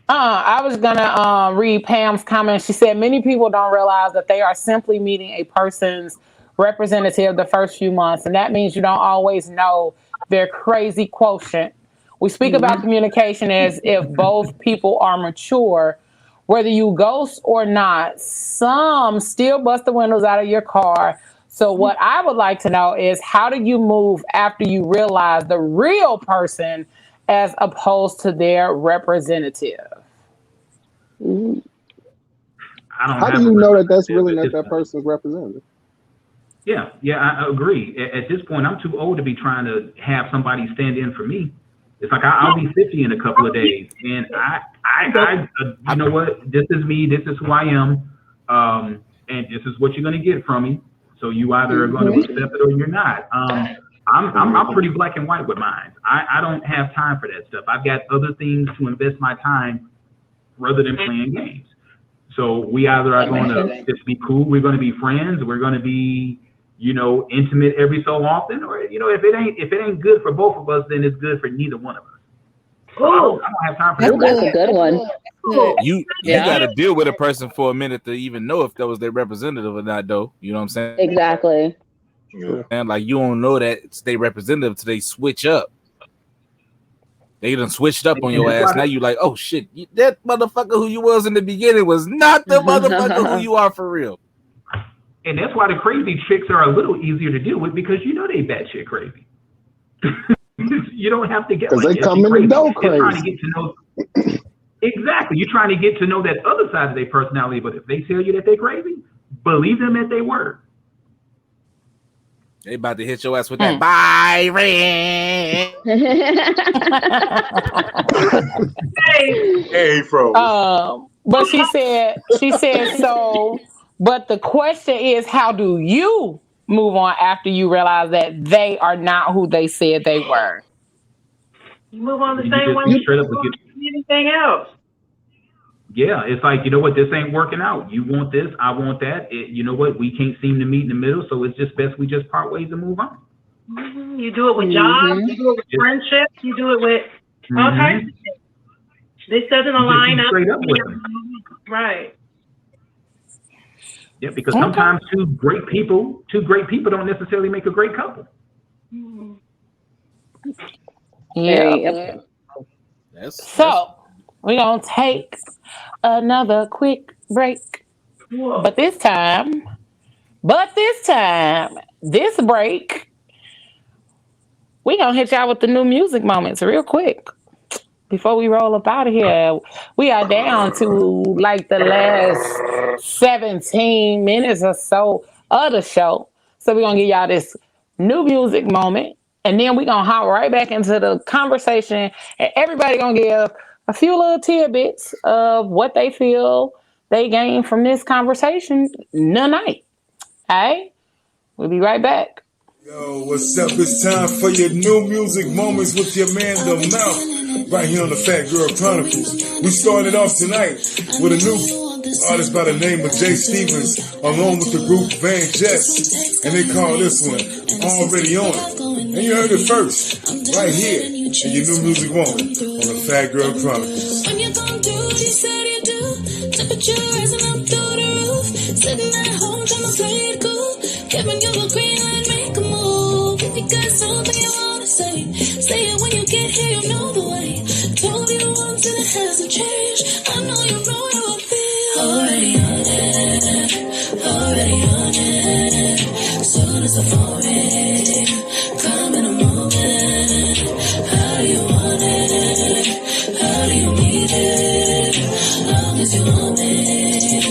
I was gonna read Pam's comment. She said many people don't realize that they are simply meeting a person's representative the first few months, and that means you don't always know their crazy quotient. We speak about communication as if both people are mature. Whether you ghost or not, some still bust the windows out of your car. So what I would like to know is, how do you move after you realize the real person as opposed to their representative? How do you know that that's really not that person's representative? Yeah, I agree. At this point, I'm too old to be trying to have somebody stand in for me. It's like I'll be 50 in a couple of days, and I you know what? This is me. This is who I am, and this is what you're going to get from me. So you either are going to accept it or you're not. I'm pretty black and white with mine. I don't have time for that stuff. I've got other things to invest my time rather than playing games. So we either are going to just be cool. We're going to be friends. We're going to be, you know, intimate every so often, or, you know, if it ain't good for both of us, then it's good for neither one of us. So I don't have time for that. That's a good one. You got to deal with a person for a minute to even know if that was their representative or not, though. You know what I'm saying? Exactly. And like, you don't know that it's their representative until they switch up. They done switched up on your ass. Now you like, oh shit, that motherfucker who you was in the beginning was not the motherfucker who you are for real. And that's why the crazy chicks are a little easier to deal with, because you know they batshit crazy. You don't have to get because they come in the door crazy. You're trying to get to know exactly. You're trying to get to know that other side of their personality. But if they tell you that they're crazy, believe them at their word. They about to hit your ass with that Byron. Hey, bro. But she said so. But the question is, how do you move on after you realize that they are not who they said they were? You move on the same way you straight up with anything else. Yeah, it's like, you know what, this ain't working out. You want this, I want that. You know what, we can't seem to meet in the middle, so it's just best we just part ways and move on. Mm-hmm. You do it with jobs, you do it with friendships, you do it with all types of things. This doesn't align up. Straight up with them. Right. Yeah, because sometimes two great people don't necessarily make a great couple. Yeah. So we're gonna take another quick break. Whoa. But this time, this break, we're gonna hit y'all with the new music moments real quick. Before we roll up out of here, we are down to like the last 17 minutes or so of the show. So we're going to give y'all this new music moment. And then we're going to hop right back into the conversation. And everybody going to give a few little tidbits of what they feel they gained from this conversation tonight. All right? We'll be right back. Yo, what's up? It's time for your new music moments with your man, The Mouth, right here on the Phat Girl Chronicles. We started off tonight with a new artist by the name of Jay Stevens, along with the group Van Jess, and they call this one Already On It. And you heard it first, right here, in your new music moment on the Phat Girl Chronicles. When you're going through what you said you do, temperature rising up through the roof, sitting at home trying to play it cool, giving you a green light, make a move. If you got something you wanna say it when you get here, you know the way. Told you once and it hasn't changed. I know you know how I feel. Already on it. Soon as I fall in, come in a moment. How do you want it? How do you need it? Long as you want it.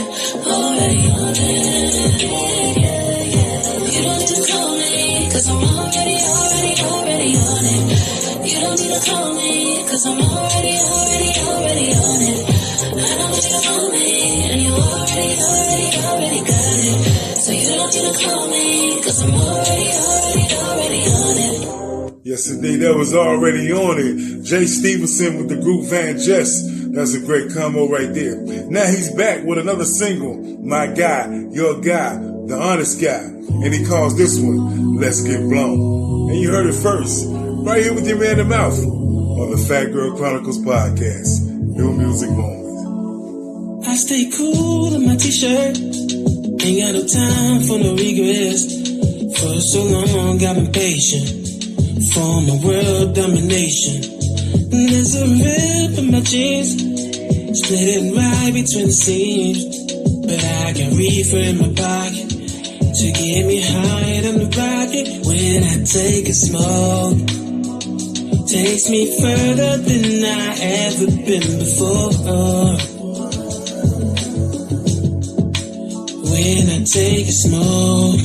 Already on it. Yeah. 'cause I'm already on it. I know what you want me, and you already got it. So you don't need to call me, 'cause I'm already on it. Yes, indeed, that was already on it. Jay Stevenson with the group Van Jess. That's a great combo right there. Now he's back with another single, My Guy, Your Guy, The Honest Guy. And he calls this one, Let's Get Blown. And you heard it first, right here with your man in the mouth, on the Phat Girl Chronicles podcast. New music moment. I stay cool in my t-shirt. Ain't got no time for no regrets. For so long I've been patient for my world domination. There's a rip in my jeans, split it right between the seams. But I got reefer in my pocket to get me higher than the rocket. When I take a smoke, takes me further than I ever been before. When I take a smoke,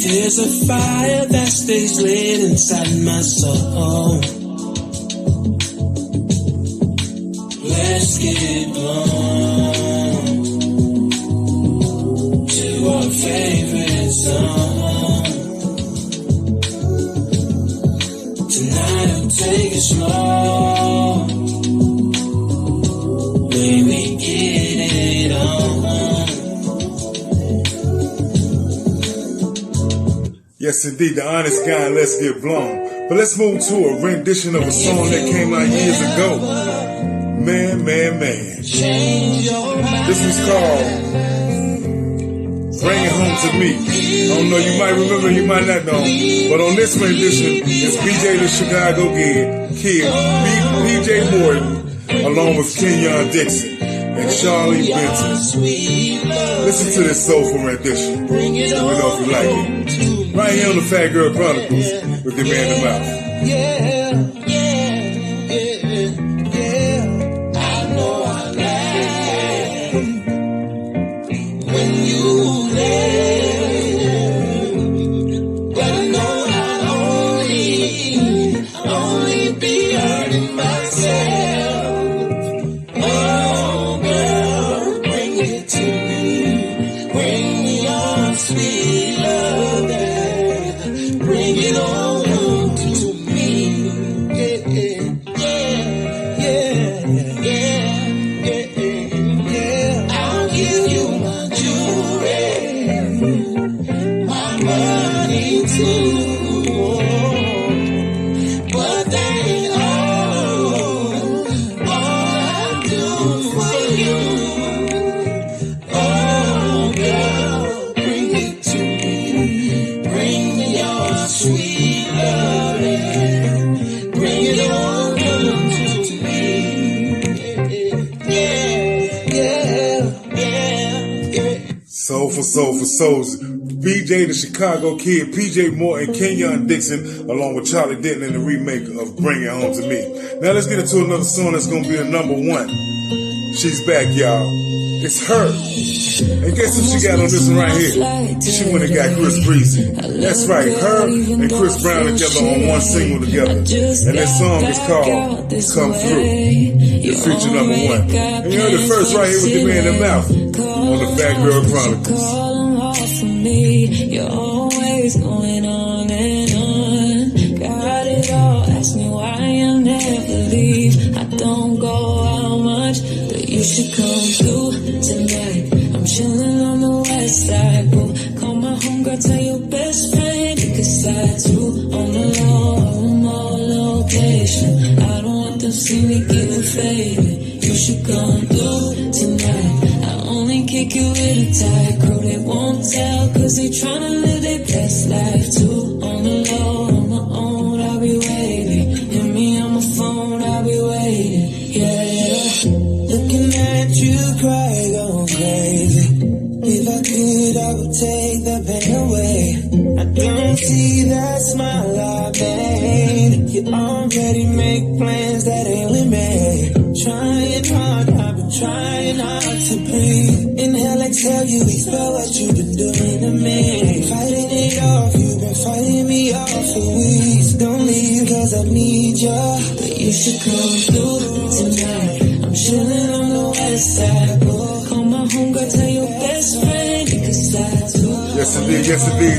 there's a fire that stays lit inside my soul. Let's get blown to our favorite song. Tonight I'll take a smoke. Baby, get it on. Yes, indeed, The Honest Guy, Let's Get Blown. But let's move to a rendition of a song that came out years ago. Man. This was called Bring It Home to Me. I don't know, you might remember, you might not know. But on this rendition, it's PJ the Chicago Kid, PJ Morton, along with Kenyon Dixon and Charlie Benton. Listen to this soulful rendition. Let me know if you like it. Right here on the Phat Girl Chronicles with your man in the mouth. I know I like when you leave, but I know I only be hurting myself. Oh girl, bring it to me, bring me your sweet love. Bring it on to me. Yeah. I'll give you my jewelry, my money too. But that ain't all I do for you. Oh, girl, bring it to me. Bring me your sweet loving. Bring it on to me. Yeah. Soulful Souls. BJ the Chicago Kid, PJ Morton, Kenyon Dixon, along with Charlie Denton in the remake of Bring It Home to Me. Now let's get into another song that's going to be the number one. She's back, y'all. It's her. And guess who she got on this one right here? She went and got Chris Breezy. That's right, her and Chris Brown together on one single together. And this song is called Come Through. It's feature number one. And you heard it first right here with your man in the mouth on the Phat Girl Chronicles. You're always going on and on. Got it all. Ask me why I'll never leave. I don't go out much, but you should come through tonight. I'm chilling on the west side, boo. Call my homegirl, tell your best friend you can slide through on the low location. I don't want them see me getting faded. You should come through tonight. I only kick you with a tight crew. They won't tell, cause they tryna live their best life too. On the low, on my own, I'll be waiting. Hit me on my phone, I'll be waiting. Yeah. Looking at you cry, going crazy. If I could, I would take the pain away. I don't see that smile I made. You already make plans that ain't with me. Trying hard, I've been trying hard to breathe. Inhale, exhale, you expel what you've been doing to me. Fighting it off, you've been fighting me off for weeks. Don't leave, cause I need you. But you should to come through tonight. I'm chilling on the west side. Call my homegirl, tell your best friend you can slide too. Yes indeed,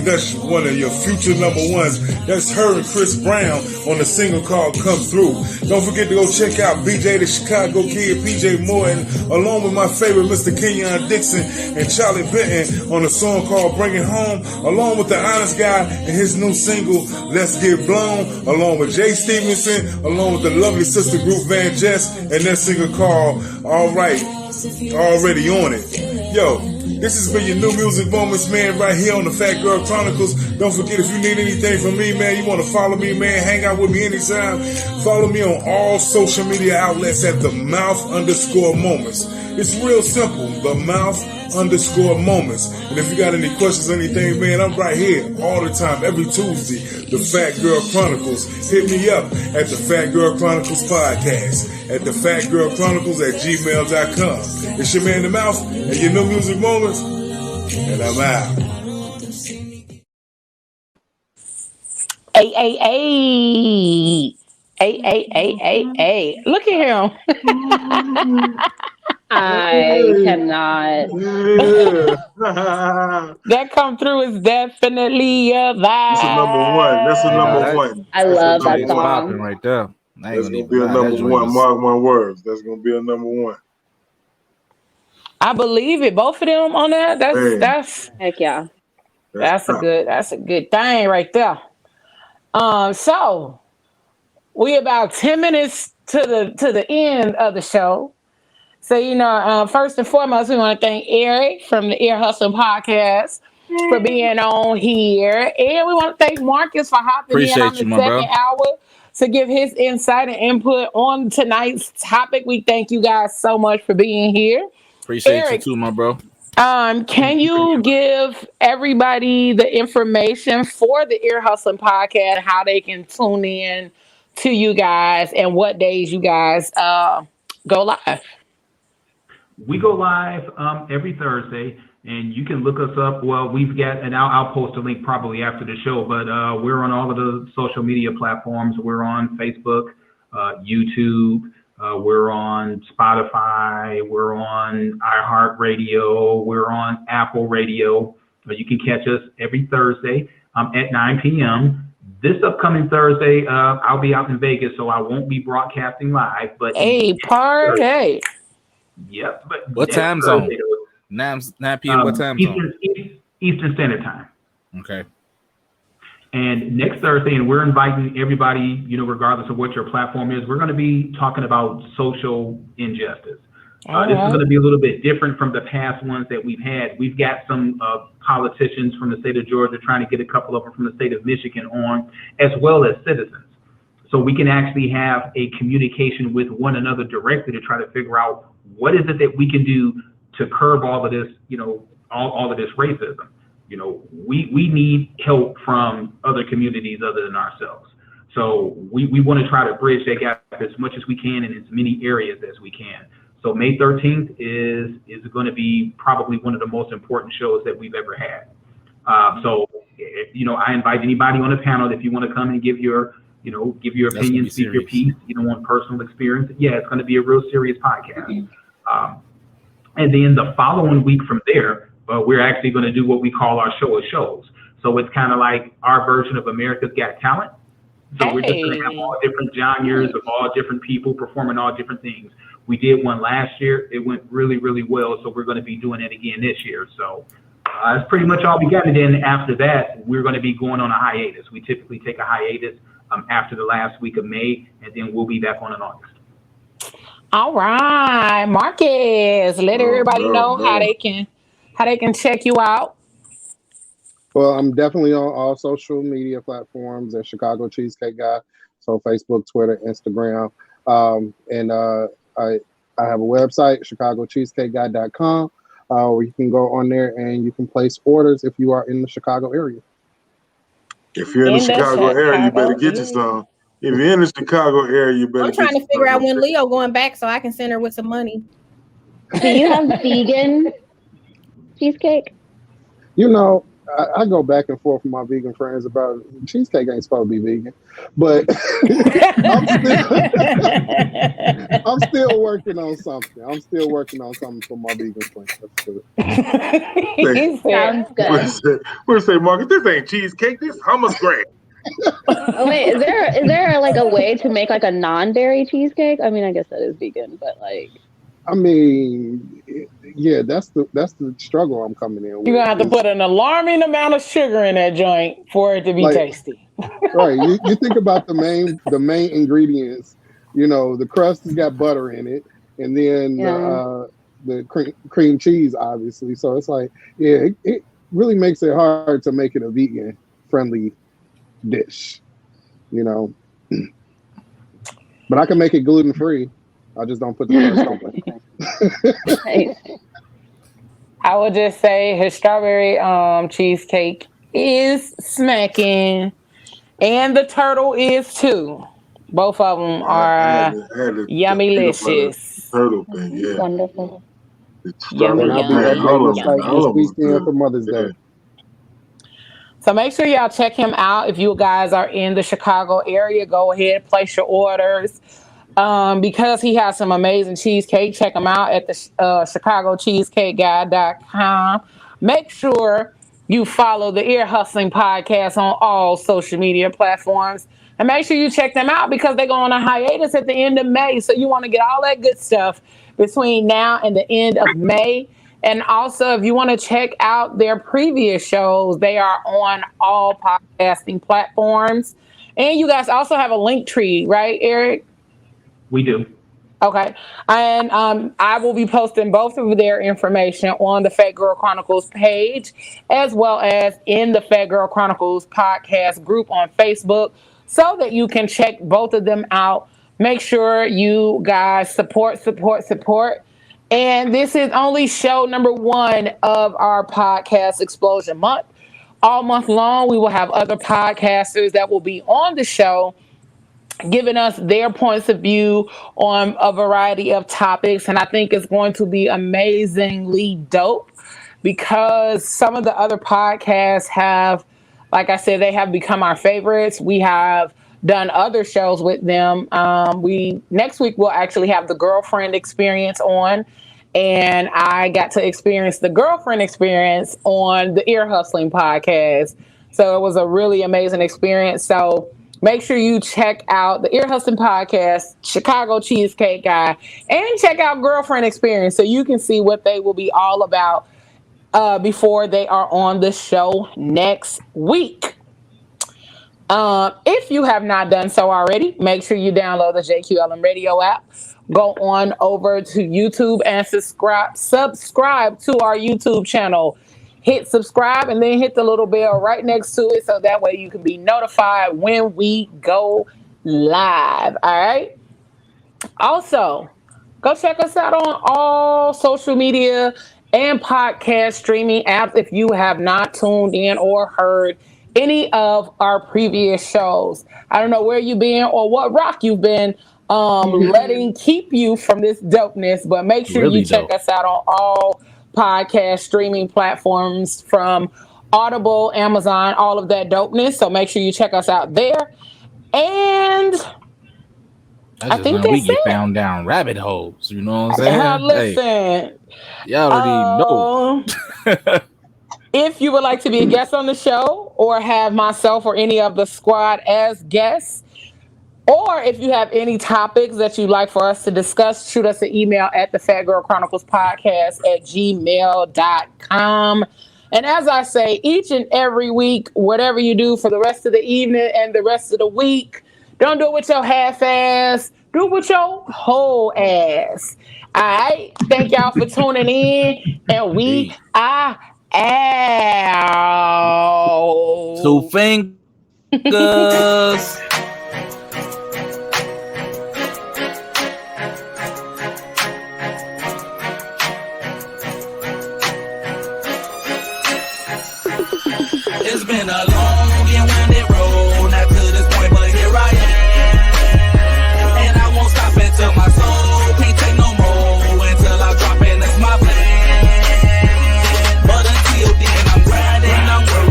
that's one of your future number ones. That's her and Chris Brown on the single called Come Through. Don't forget to go check out BJ the Chicago Kid, PJ Morton, along with my favorite Mr. Kenyon Dixon and Charlie Benton on a song called Bring It Home, along with the Honest Guy and his new single Let's Get Blown, along with Jay Stevenson, along with the lovely sister group Van Jess, and that single called All Right, Already On It. Yo, this has been your new music moments, man, right here on the Phat Girl Chronicles. Don't forget, if you need anything from me, man, you want to follow me, man, hang out with me anytime. Follow me on all social media outlets at @the_mouth_moments. It's real simple, @the_mouth_moments. And if you got any questions or anything, man, I'm right here all the time, every Tuesday, the Phat Girl Chronicles. Hit me up at the Phat Girl Chronicles podcast, at the Phat Girl Chronicles @gmail.com. It's your man, The Mouth, and your new music moments, and I'm out. Hey. Look at him. I cannot. That Come Through is definitely a vibe. That's a number one. That's a number one. I love that It's song. popping right there. That's gonna be a number one. Mark my words. That's gonna be a number one. I believe it. Both of them on that. That's heck yeah. That's a good thing right there. So we about 10 minutes to the end of the show. So, first and foremost, we want to thank Eric from the Ear Hustle Podcast for being on here. And we want to thank Marcus for hopping in on the second hour to give his insight and input on tonight's topic. We thank you guys so much for being here. Appreciate Eric, you too, my bro. Can you give everybody the information for the Ear Hustling Podcast, how they can tune in to you guys and what days you guys go live? We go live every Thursday, and you can look us up. Well, we've got, and I'll post a link probably after the show, but we're on all of the social media platforms. We're on Facebook, YouTube, we're on Spotify, we're on iHeartRadio, we're on Apple Radio. You can catch us every Thursday at 9 p.m. This upcoming Thursday, I'll be out in Vegas, so I won't be broadcasting live. But party. Yep. But what time zone? 9 p.m. What time zone? Eastern Standard Time. Okay. And next Thursday, and we're inviting everybody, regardless of what your platform is, we're going to be talking about social injustice. This is going to be a little bit different from the past ones that we've had. We've got some politicians from the state of Georgia, trying to get a couple of them from the state of Michigan on, as well as citizens. So we can actually have a communication with one another directly to try to figure out what is it that we can do to curb all of this, all of this racism. We need help from other communities other than ourselves. So we want to try to bridge that gap as much as we can in as many areas as we can. So May 13th is going to be probably one of the most important shows that we've ever had. I invite anybody on the panel if you want to come and give your opinion, speak your piece, on personal experience. Yeah, it's going to be a real serious podcast. And then the following week from there, we're actually going to do what we call our show of shows. So it's kind of like our version of America's Got Talent. So we're just going to have all different genres of all different people performing all different things. We did one last year. It went really, really well. So we're going to be doing it again this year. So that's pretty much all we got. And then after that, we're going to be going on a hiatus. We typically take a hiatus after the last week of May, and then we'll be back on in August. All right, Marcus, let everybody know how they can check you out. Well, I'm definitely on all social media platforms at Chicago Cheesecake Guy. So Facebook, Twitter, Instagram. And I have a website, chicagocheesecakeguy.com, where you can go on there and you can place orders if you are in the Chicago area. If you're in the Chicago area, you better get you some. If you're in the Chicago area, you better. I'm trying to figure out when Leo going back so I can send her with some money. Do you have vegan cheesecake? I go back and forth with my vegan friends about cheesecake ain't supposed to be vegan, but I'm still working on something. I'm still working on something for my vegan friends. Sounds good. We'll say, Marcus, this ain't cheesecake. This hummus bread. Oh wait, is there like a way to make like a non-dairy cheesecake? I mean, I guess that is vegan, but like. I mean, yeah, that's the struggle I'm coming in with. You're gonna have to put an alarming amount of sugar in that joint for it to be tasty. Right. You think about the main ingredients. You know, the crust has got butter in it, and then the cream cheese, obviously. So it's like, yeah, it really makes it hard to make it a vegan friendly dish. You know, but I can make it gluten free. I just don't put the crust on it. I would just say his strawberry cheesecake is smacking, and the turtle is too. Both of them are yummy-licious. Turtle thing, yeah. Wonderful. Yummy, I'll be this weekend for Mother's Day. So make sure y'all check him out. If you guys are in the Chicago area, go ahead, place your orders. Because he has some amazing cheesecake, check him out at the ChicagoCheesecakeGuy.com. Make sure you follow the Ear Hustling Podcast on all social media platforms. And make sure you check them out because they go on a hiatus at the end of May. So you want to get all that good stuff between now and the end of May. And also, if you want to check out their previous shows, they are on all podcasting platforms. And you guys also have a link tree, right, Eric? We do. Okay. And I will be posting both of their information on the Phat Girl Chronicles page, as well as in the Phat Girl Chronicles podcast group on Facebook, so that you can check both of them out. Make sure you guys support. And this is only show number 1 of our podcast Explosion Month. All month long, we will have other podcasters that will be on the show, giving us their points of view on a variety of topics. And I think it's going to be amazingly dope because some of the other podcasts have, like I said, they have become our favorites. We have done other shows with them. Next week, we'll actually have the Girlfriend Experience on. And I got to experience the Girlfriend Experience on the Ear Hustling Podcast. So it was a really amazing experience. So make sure you check out the Ear Hustling Podcast, Chicago Cheesecake Guy, and check out Girlfriend Experience so you can see what they will be all about before they are on the show next week. If you have not done so already, make sure you download the JQLM Radio app. Go on over to YouTube and subscribe to our YouTube channel. Hit subscribe and then hit the little bell right next to it so that way you can be notified when we go live. All right. Also, go check us out on all social media and podcast streaming apps if you have not tuned in or heard any of our previous shows. I don't know where you've been or what rock you've been letting keep you from this dopeness, but make sure you check us out on all podcast streaming platforms from Audible, Amazon, all of that dopeness. So make sure you check us out there. And I think that's we get it. found down rabbit holes. You know what I'm saying? Listen, hey, y'all already know. If you would like to be a guest on the show or have myself or any of the squad as guests, or if you have any topics that you'd like for us to discuss, shoot us an email at the Phat Girl Chronicles Podcast at gmail.com. And as I say, each and every week, whatever you do for the rest of the evening and the rest of the week, don't do it with your half ass. Do it with your whole ass. All right. Thank y'all for tuning in. And we are out. 2 fingers. It's been a long and winding road, not to this point, but here I am. And I won't stop until my soul can't take no more, until I drop in, that's my plan. But until then, I'm grinding, I'm working.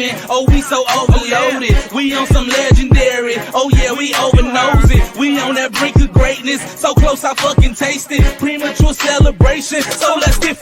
moment. Oh, we so overloaded. We on some legendary. Oh yeah, we over nosy. We on that brink of greatness. So close I fucking taste it. Premature celebration. So